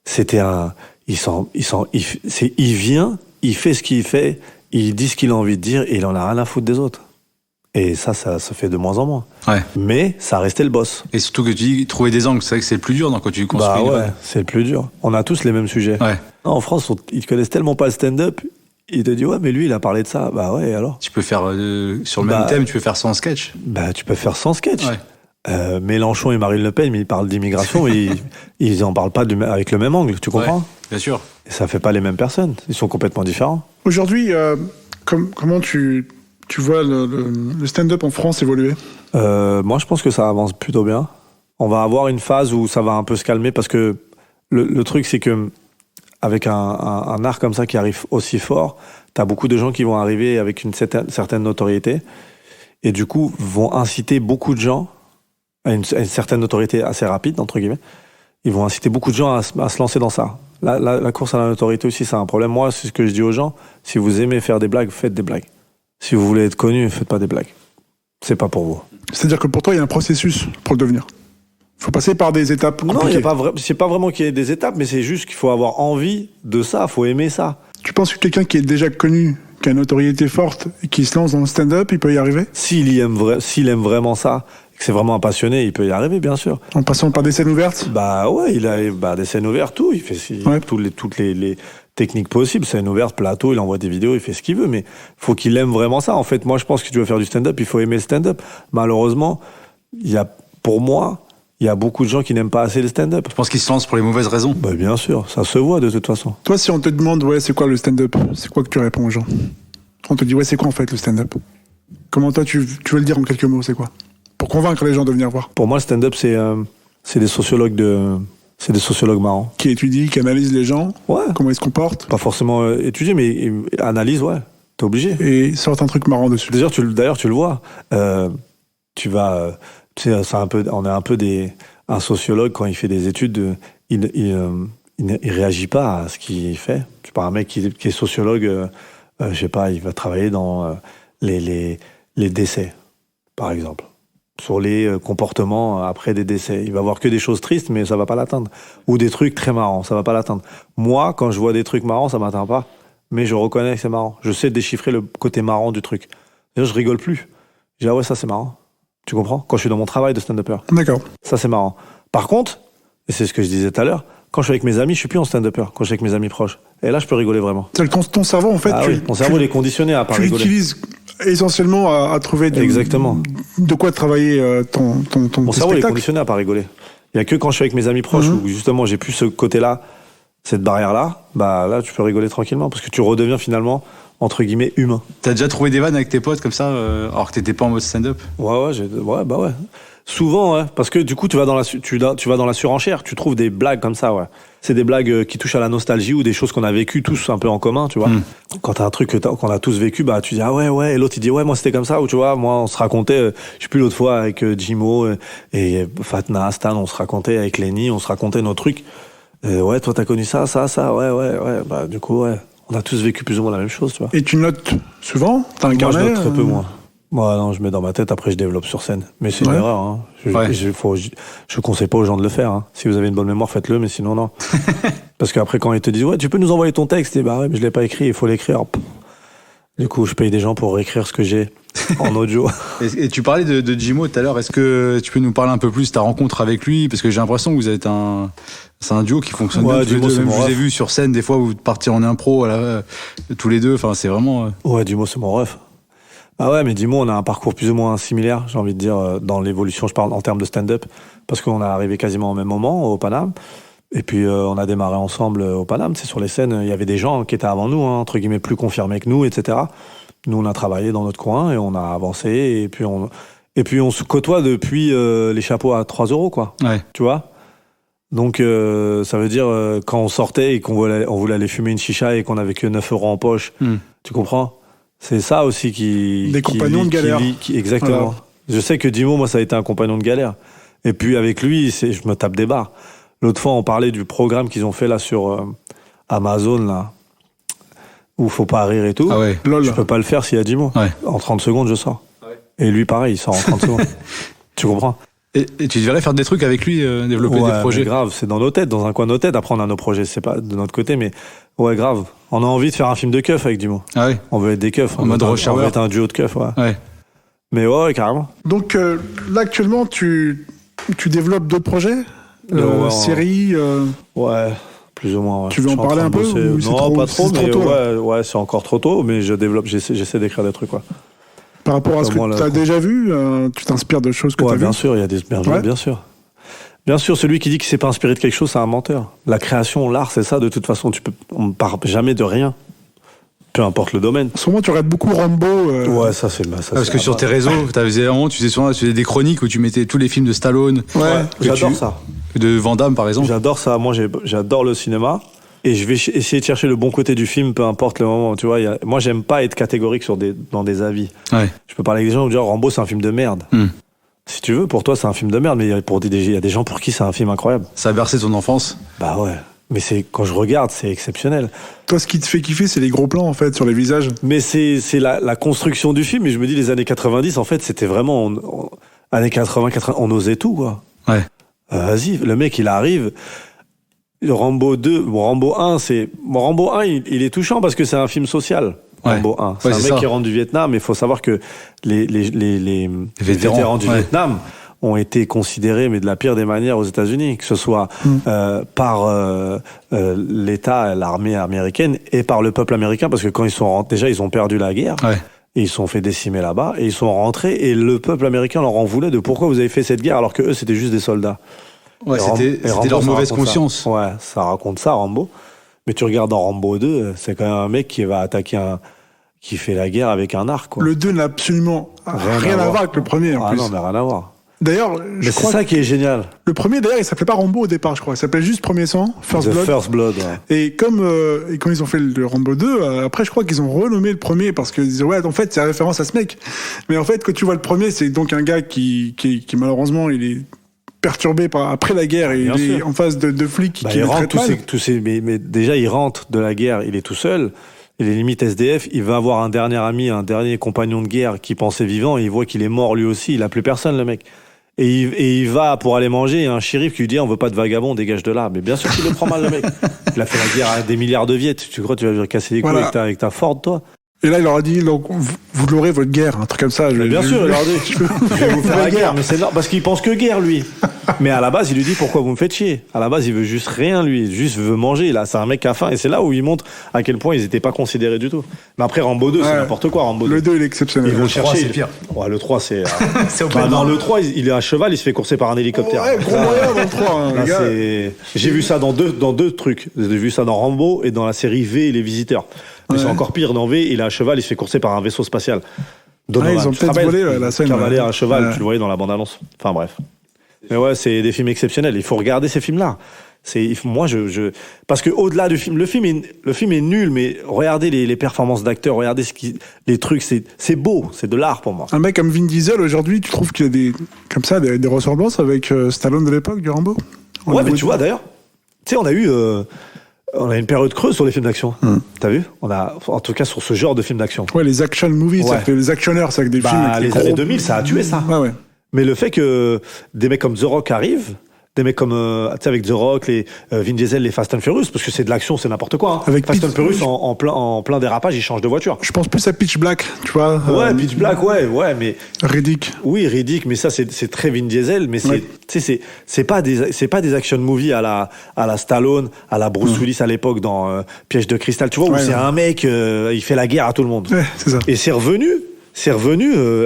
Speaker 4: C'était un. Il vient, il fait ce qu'il fait, il dit ce qu'il a envie de dire et il en a rien à foutre des autres. Et ça se fait de moins en moins. Ouais. Mais ça restait le boss.
Speaker 2: Et surtout que tu dis trouver des angles, c'est vrai que c'est le plus dur quand tu construis.
Speaker 4: Bah ouais, c'est le plus dur. On a tous les mêmes sujets. Ouais. Non, en France, ils connaissent tellement pas le stand-up, ils te disent ouais, mais lui, il a parlé de ça. Bah ouais, alors.
Speaker 2: Tu peux faire sur le même thème, tu peux faire 100 sketchs.
Speaker 4: Bah tu peux faire 100 sketchs. Ouais. Mélenchon et Marine Le Pen, mais ils parlent d'immigration et ils en parlent pas avec le même angle, tu comprends?
Speaker 2: Ouais, bien sûr.
Speaker 4: Et ça fait pas les mêmes personnes, ils sont complètement différents.
Speaker 3: Aujourd'hui, comment tu vois le stand-up en France évoluer?
Speaker 4: Moi, je pense que ça avance plutôt bien. On va avoir une phase où ça va un peu se calmer parce que le truc, c'est que avec un art comme ça qui arrive aussi fort, t'as beaucoup de gens qui vont arriver avec une certaine notoriété et du coup vont inciter beaucoup de gens à une certaine notoriété assez rapide, entre guillemets. Ils vont inciter beaucoup de gens à se lancer dans ça. La course à la notoriété aussi, c'est un problème. Moi, c'est ce que je dis aux gens. Si vous aimez faire des blagues, faites des blagues. Si vous voulez être connu, faites pas des blagues. C'est pas pour vous.
Speaker 3: C'est-à-dire que pour toi, il y a un processus pour le devenir. Il faut passer par des étapes compliquées.
Speaker 4: Non, c'est pas vraiment qu'il y ait des étapes, mais c'est juste qu'il faut avoir envie de ça, il faut aimer ça.
Speaker 3: Tu penses que quelqu'un qui est déjà connu, qui a une notoriété forte, et qui se lance dans le stand-up, il peut y arriver?
Speaker 4: S'il aime vraiment ça, que c'est vraiment un passionné, il peut y arriver, bien sûr.
Speaker 3: En passant par des scènes ouvertes?
Speaker 4: Bah ouais, il a des scènes ouvertes, tout. Il fait toutes les techniques possibles. Scène ouverte, plateau, il envoie des vidéos, il fait ce qu'il veut. Mais faut qu'il aime vraiment ça. En fait, moi, je pense que tu veux faire du stand-up, il faut aimer le stand-up. Malheureusement, pour moi, il y a beaucoup de gens qui n'aiment pas assez le stand-up.
Speaker 2: Je pense qu'ils se lancent pour les mauvaises raisons.
Speaker 4: Bah bien sûr, ça se voit de toute façon.
Speaker 3: Toi, si on te demande, c'est quoi le stand-up? C'est quoi que tu réponds aux gens? On te dit, c'est quoi en fait le stand-up? Comment toi, tu veux le dire en quelques mots, c'est quoi? Pour convaincre les gens de venir voir.
Speaker 4: Pour moi, le stand-up, c'est des sociologues marrants.
Speaker 3: Qui étudient, qui analysent les gens, comment ils se comportent.
Speaker 4: Pas forcément étudier, mais analyse, ouais. T'es obligé.
Speaker 3: Et sortent un truc marrant dessus.
Speaker 4: D'ailleurs, tu le vois. Tu vas... tu sais, on est un peu un sociologue, quand il fait des études, il réagit pas à ce qu'il fait. Je sais pas, un mec qui est sociologue, je sais pas, il va travailler dans les les décès, par exemple. Sur les comportements après des décès. Il va voir que des choses tristes, mais ça va pas l'atteindre. Ou des trucs très marrants, ça va pas l'atteindre. Moi, quand je vois des trucs marrants, ça m'atteint pas. Mais je reconnais que c'est marrant. Je sais déchiffrer le côté marrant du truc. D'ailleurs, je rigole plus. Je dis, ah ouais, ça c'est marrant. Tu comprends? Quand je suis dans mon travail de stand-upper.
Speaker 3: D'accord.
Speaker 4: Ça c'est marrant. Par contre, et c'est ce que je disais tout à l'heure, quand je suis avec mes amis, je suis plus en stand-upper. Quand je suis avec mes amis proches. Et là, je peux rigoler vraiment.
Speaker 3: C'est ton cerveau, en fait,
Speaker 4: Oui, mon cerveau, il est conditionné à pas
Speaker 3: tu
Speaker 4: rigoler.
Speaker 3: l'utilises essentiellement à trouver
Speaker 4: Exactement.
Speaker 3: de quoi travailler ton
Speaker 4: Mon cerveau, il est
Speaker 3: spectacle.
Speaker 4: conditionné à pas rigoler. Il y a que quand je suis avec mes amis proches où justement j'ai plus ce côté-là, cette barrière-là, bah là, tu peux rigoler tranquillement parce que tu redeviens finalement, entre guillemets, humain.
Speaker 2: T'as déjà trouvé des vannes avec tes potes comme ça, alors que t'étais pas en mode stand-up?
Speaker 4: Ouais, ouais. Souvent, ouais, parce que du coup, tu vas dans la surenchère, tu trouves des blagues comme ça, ouais. C'est des blagues qui touchent à la nostalgie ou des choses qu'on a vécues tous un peu en commun, tu vois. Quand t'as un truc qu'on a tous vécu, bah tu dis ah ouais, et l'autre il dit ouais, moi c'était comme ça, ou tu vois, moi on se racontait, je sais plus l'autre fois avec Jimo et Fatna, Stan, on se racontait avec Lenny, on se racontait nos trucs. Ouais, toi t'as connu ça, ouais, bah du coup ouais, on a tous vécu plus ou moins la même chose, tu vois.
Speaker 3: Et tu notes souvent? T'as un
Speaker 4: Moi,
Speaker 3: carnet?
Speaker 4: je note très peu, moi. Moi, non, je mets dans ma tête, après je développe sur scène. Mais c'est une erreur, hein. Je conseille pas aux gens de le faire, hein. Si vous avez une bonne mémoire, faites-le, mais sinon, non. Parce qu'après, quand ils te disent, ouais, tu peux nous envoyer ton texte, et bah ouais, mais je l'ai pas écrit, il faut l'écrire. Du coup, je paye des gens pour réécrire ce que j'ai en audio.
Speaker 2: Et tu parlais de Jimo tout à l'heure, est-ce que tu peux nous parler un peu plus de ta rencontre avec lui? Parce que j'ai l'impression que vous êtes c'est un duo qui fonctionne bien tous les deux. Même je vous ai vu sur scène, des fois, vous partiez en impro, tous les deux, enfin, c'est vraiment...
Speaker 4: Ouais, Jimo, c'est mon ref. Ah ouais, mais dis-moi, on a un parcours plus ou moins similaire, j'ai envie de dire, dans l'évolution, je parle en termes de stand-up, parce qu'on est arrivé quasiment au même moment, au Paname, et puis on a démarré ensemble au Paname, c'est sur les scènes, il y avait des gens qui étaient avant nous, hein, entre guillemets, plus confirmés que nous, etc. Nous, on a travaillé dans notre coin, et on a avancé, et puis on se côtoie depuis les chapeaux à 3 €, quoi.
Speaker 2: Ouais.
Speaker 4: Tu vois? Donc, ça veut dire, quand on sortait et qu'on voulait aller fumer une chicha et qu'on avait que 9 € en poche, tu comprends? C'est ça aussi
Speaker 3: Des compagnons de galère.
Speaker 4: Exactement. Voilà. Je sais que Jimo, moi, ça a été un compagnon de galère. Et puis avec lui, je me tape des barres. L'autre fois, on parlait du programme qu'ils ont fait là sur Amazon, là, où faut pas rire et tout.
Speaker 2: Ah ouais.
Speaker 4: Je peux pas le faire s'il y a Jimo. Ouais. En 30 secondes, je sors. Ouais. Et lui, pareil, il sort en 30 secondes. Tu comprends?
Speaker 2: Et tu devrais faire des trucs avec lui, développer des projets.
Speaker 4: Grave, c'est dans nos têtes, dans un coin de nos têtes. Après, on a nos projets, c'est pas de notre côté, mais ouais, grave. On a envie de faire un film de keuf avec Jimo.
Speaker 2: Ah ouais.
Speaker 4: On veut être des keufs.
Speaker 2: En mode rush hour.
Speaker 4: On veut être un duo de keufs, ouais. Mais ouais, carrément.
Speaker 3: Donc là, actuellement, tu développes d'autres projets? Séries
Speaker 4: Ouais, plus ou moins. Ouais.
Speaker 3: Tu veux en parler un peu?
Speaker 4: Non, pas trop, mais ouais, c'est encore trop tôt, mais j'essaie d'écrire des trucs, quoi.
Speaker 3: Par rapport à ce que tu as déjà vu, tu t'inspires de choses que tu as vues?
Speaker 4: Bien sûr, il y a des bien sûr. Bien sûr, celui qui dit qu'il s'est pas inspiré de quelque chose, c'est un menteur. La création, l'art, c'est ça, de toute façon, on ne part jamais de rien. Peu importe le domaine.
Speaker 3: Souvent, tu regardes beaucoup Rambo.
Speaker 4: Ouais, ça c'est
Speaker 2: parce que sur tes réseaux, tu faisais des chroniques où tu mettais tous les films de Stallone.
Speaker 4: Ouais, j'adore ça.
Speaker 2: De Van Damme, par exemple.
Speaker 4: J'adore ça. Moi, j'adore le cinéma. Et je vais essayer de chercher le bon côté du film, peu importe le moment. Tu vois, moi, j'aime pas être catégorique dans des avis. Ouais. Je peux parler avec des gens qui disent Rambo, c'est un film de merde. Si tu veux, pour toi, c'est un film de merde, mais il y a des gens pour qui c'est un film incroyable.
Speaker 2: Ça a bercé ton enfance?
Speaker 4: Bah ouais. Mais quand je regarde, c'est exceptionnel.
Speaker 3: Toi, ce qui te fait kiffer, c'est les gros plans, en fait, sur les visages.
Speaker 4: Mais c'est la construction du film. Et je me dis, les années 90, en fait, c'était vraiment... années 80, on osait tout, quoi.
Speaker 2: Ouais.
Speaker 4: Vas-y, le mec, il arrive... Rambo 2, Rambo 1, Rambo 1, il est touchant parce que c'est un film social. Rambo 1. C'est un mec qui rentre du Vietnam, mais il faut savoir que les vétérans du Vietnam ont été considérés, mais de la pire des manières aux États-Unis, que ce soit par l'État, l'armée américaine, et par le peuple américain, parce que quand ils sont rentrés, déjà, ils ont perdu la guerre. Ouais. Et ils se sont fait décimer là-bas, et ils sont rentrés, et le peuple américain leur en voulait de pourquoi vous avez fait cette guerre alors que eux, c'était juste des soldats.
Speaker 2: Ouais, c'était leur mauvaise conscience.
Speaker 4: Ça. Ouais, ça raconte ça, Rambo. Mais tu regardes dans Rambo 2, c'est quand même un mec qui va attaquer qui fait la guerre avec un arc, quoi.
Speaker 3: Le 2 n'a absolument rien à voir avec le premier, en plus.
Speaker 4: Ah non, mais rien à voir.
Speaker 3: D'ailleurs,
Speaker 4: mais c'est ça qui est génial.
Speaker 3: Le premier, d'ailleurs, il s'appelait pas Rambo au départ, je crois. Il s'appelait juste Premier Sang, First Blood.
Speaker 4: First Blood, ouais.
Speaker 3: Et quand ils ont fait le Rambo 2, après, je crois qu'ils ont renommé le premier parce qu'ils disaient, ouais, en fait, c'est référence à ce mec. Mais en fait, quand tu vois le premier, c'est donc un gars qui malheureusement, il est perturbé après la guerre et il est en face de flics qui le traitent mal.
Speaker 4: Mais déjà, il rentre de la guerre, il est tout seul. il est limite SDF, il va avoir un dernier ami, un dernier compagnon de guerre qui pensait vivant, et il voit qu'il est mort lui aussi, il a plus personne le mec. Et il va pour aller manger, et un shérif qui lui dit on veut pas de vagabond, dégage de là. Mais bien sûr qu'il le prend mal le mec. Il a fait la guerre à des milliards de Viettes. Tu crois que tu vas lui casser les couilles avec ta Ford, toi?
Speaker 3: Et là, il leur a dit, donc, vous l'aurez votre guerre, un truc comme ça.
Speaker 4: Mais bien sûr, il leur a dit, je vais vous faire la guerre. Mais c'est normal, parce qu'il pense que guerre, lui. Mais à la base, il lui dit, pourquoi vous me faites chier? À la base, il veut juste rien, lui. Juste veut manger. Là, c'est un mec qui a faim. Et c'est là où il montre à quel point ils étaient pas considérés du tout. Mais après, Rambo 2, c'est n'importe quoi, Rambo 2.
Speaker 3: Le 2, il est exceptionnel.
Speaker 4: Ils vont
Speaker 2: Le 3,
Speaker 4: chercher.
Speaker 2: c'est pire.
Speaker 4: Ouais, le 3, c'est.
Speaker 2: C'est au
Speaker 4: Dans le 3, il est à cheval, il se fait courser par un hélicoptère.
Speaker 3: Ouais, gros moyen dans le 3, hein,
Speaker 4: Là,
Speaker 3: les gars.
Speaker 4: j'ai vu ça dans deux trucs. J'ai vu ça dans Rambo et dans la série V et les visiteurs. Mais c'est encore pire dans V, il est à cheval, il se fait courser par un vaisseau spatial. Donovan,
Speaker 3: Ils ont
Speaker 4: tu te
Speaker 3: peut-être
Speaker 4: rappelles
Speaker 3: volé la scène.
Speaker 4: Cavalier à cheval,
Speaker 3: Ouais.
Speaker 4: tu le voyais dans la bande-annonce. Enfin bref. Mais ouais, c'est des films exceptionnels. Il faut regarder ces films-là. Moi, parce que au-delà du film, le film est nul, mais regardez les performances d'acteurs, regardez les trucs, c'est beau, c'est de l'art pour moi.
Speaker 3: Un mec comme Vin Diesel, aujourd'hui, tu trouves qu'il y a des ressemblances avec Stallone de l'époque, du Rambo?
Speaker 4: Ouais, mais tu vois, d'ailleurs, tu sais, on a une période creuse sur les films d'action. T'as vu? En tout cas, sur ce genre de films d'action.
Speaker 3: Ouais, les action movies,
Speaker 4: Ouais.
Speaker 3: les actionneurs, c'est avec des films avec
Speaker 4: les
Speaker 3: gros-
Speaker 4: années 2000, ça a tué ça.
Speaker 3: Ouais.
Speaker 4: Mais le fait que des mecs comme The Rock arrivent, des mecs comme, tu sais, avec The Rock, les Vin Diesel, les Fast and Furious, parce que c'est de l'action, c'est n'importe quoi. Hein.
Speaker 3: Avec
Speaker 4: Fast and
Speaker 3: Pitch-
Speaker 4: Furious, en plein dérapage, ils changent de voiture.
Speaker 3: Je pense plus à Pitch Black, tu vois.
Speaker 4: Ouais, Pitch Black, ouais, mais
Speaker 3: Riddick.
Speaker 4: oui, Riddick, mais ça c'est très Vin Diesel, mais
Speaker 3: Ouais.
Speaker 4: c'est pas des action movies à la Stallone, à la Bruce Willis à l'époque dans Piège de cristal, tu vois, où
Speaker 3: Ouais,
Speaker 4: c'est
Speaker 3: ouais.
Speaker 4: un mec, il fait la guerre à tout le monde.
Speaker 3: Ouais, c'est ça.
Speaker 4: Et c'est revenu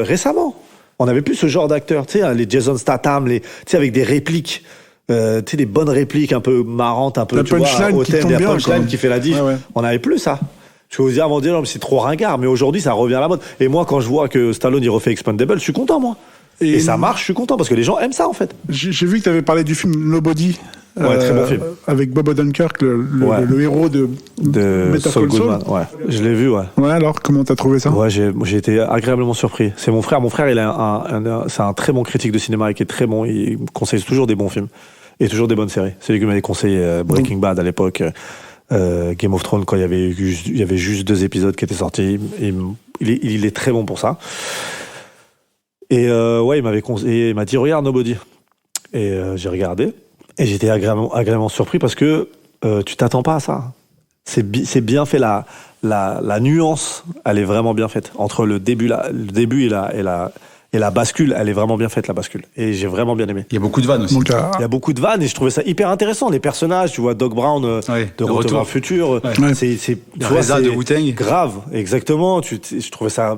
Speaker 4: récemment. On n'avait plus ce genre d'acteurs, tu sais, les Jason Statham, tu sais, avec des répliques, tu sais, des bonnes répliques un peu marrantes, un peu,
Speaker 3: La
Speaker 4: tu vois,
Speaker 3: punchline qui
Speaker 4: hautaine,
Speaker 3: tombe
Speaker 4: la
Speaker 3: bien,
Speaker 4: punchline
Speaker 3: quoi.
Speaker 4: qui fait la diff.
Speaker 3: Ouais.
Speaker 4: On n'avait plus ça. Je vous dis, avant de dire, non, mais c'est trop ringard, mais aujourd'hui, ça revient à la mode. Et moi, quand je vois que Stallone, il refait Expendable, je suis content, moi. Et ça marche, je suis content, parce que les gens aiment ça, en fait.
Speaker 3: J'ai vu que tu avais parlé du film Nobody.
Speaker 4: Ouais, très bon film.
Speaker 3: Avec Bob Odenkirk,
Speaker 4: Ouais.
Speaker 3: le héros de
Speaker 4: Saul
Speaker 3: Better Call Saul.
Speaker 4: Goodman, ouais. Je l'ai vu, ouais.
Speaker 3: Ouais, alors, comment t'as trouvé ça?
Speaker 4: Ouais, j'ai été agréablement surpris. C'est mon frère. Mon frère, c'est un très bon critique de cinéma et qui est très bon. Il me conseille toujours des bons films et toujours des bonnes séries. C'est lui qui m'avait conseillé Breaking Bad à l'époque, Game of Thrones quand il y avait juste 2 épisodes qui étaient sortis. Il est très bon pour ça. Et ouais, il m'a dit regarde Nobody. Et j'ai regardé et j'étais agréablement surpris parce que tu t'attends pas à ça. C'est bien fait, la nuance, elle est vraiment bien faite. Entre le début et la bascule, elle est vraiment bien faite, la bascule. Et j'ai vraiment bien aimé.
Speaker 2: Il y a beaucoup de vannes aussi.
Speaker 3: Donc,
Speaker 4: Il y a beaucoup de vannes et je trouvais ça hyper intéressant. Les personnages, tu vois, Doc Brown
Speaker 2: Ouais,
Speaker 4: de
Speaker 2: le
Speaker 4: Retour
Speaker 2: retour.
Speaker 4: vers le futur.
Speaker 3: Ouais.
Speaker 4: Tu vois,
Speaker 2: Reza
Speaker 4: c'est
Speaker 2: de Wu-Tang.
Speaker 4: grave, exactement. Je trouvais ça,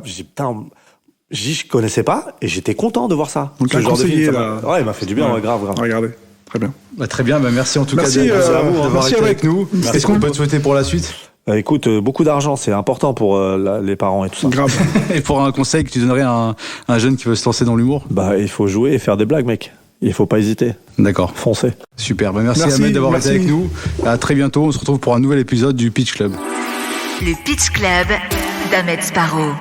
Speaker 4: je connaissais pas et j'étais content de voir ça.
Speaker 3: Donc,
Speaker 4: Ce
Speaker 3: un
Speaker 4: genre de
Speaker 3: conseiller,
Speaker 4: film,
Speaker 3: là.
Speaker 4: ouais, il m'a fait du bien, ouais, grave.
Speaker 3: Regardez. Très bien.
Speaker 2: Bah, très bien, bah, merci en tout
Speaker 3: Merci,
Speaker 2: cas
Speaker 3: à vous, hein.
Speaker 2: d'avoir
Speaker 3: Merci
Speaker 2: été
Speaker 3: avec
Speaker 2: avec nous. Qu'est-ce qu'on peut te souhaiter pour la suite?
Speaker 4: Écoute, beaucoup d'argent, c'est important pour les parents et tout ça.
Speaker 3: Grave.
Speaker 2: Et pour un conseil que tu donnerais à un jeune qui veut se lancer dans l'humour?
Speaker 4: Bah, il faut jouer et faire des blagues, mec. Il faut pas hésiter.
Speaker 2: D'accord.
Speaker 4: Foncez.
Speaker 2: Super. Bah, merci
Speaker 3: Merci,
Speaker 2: Ahmed d'avoir été
Speaker 3: merci.
Speaker 2: avec nous. À très bientôt. On se retrouve pour un nouvel épisode du Pitch Club.
Speaker 1: Le Pitch Club d'Ahmed Sparrow.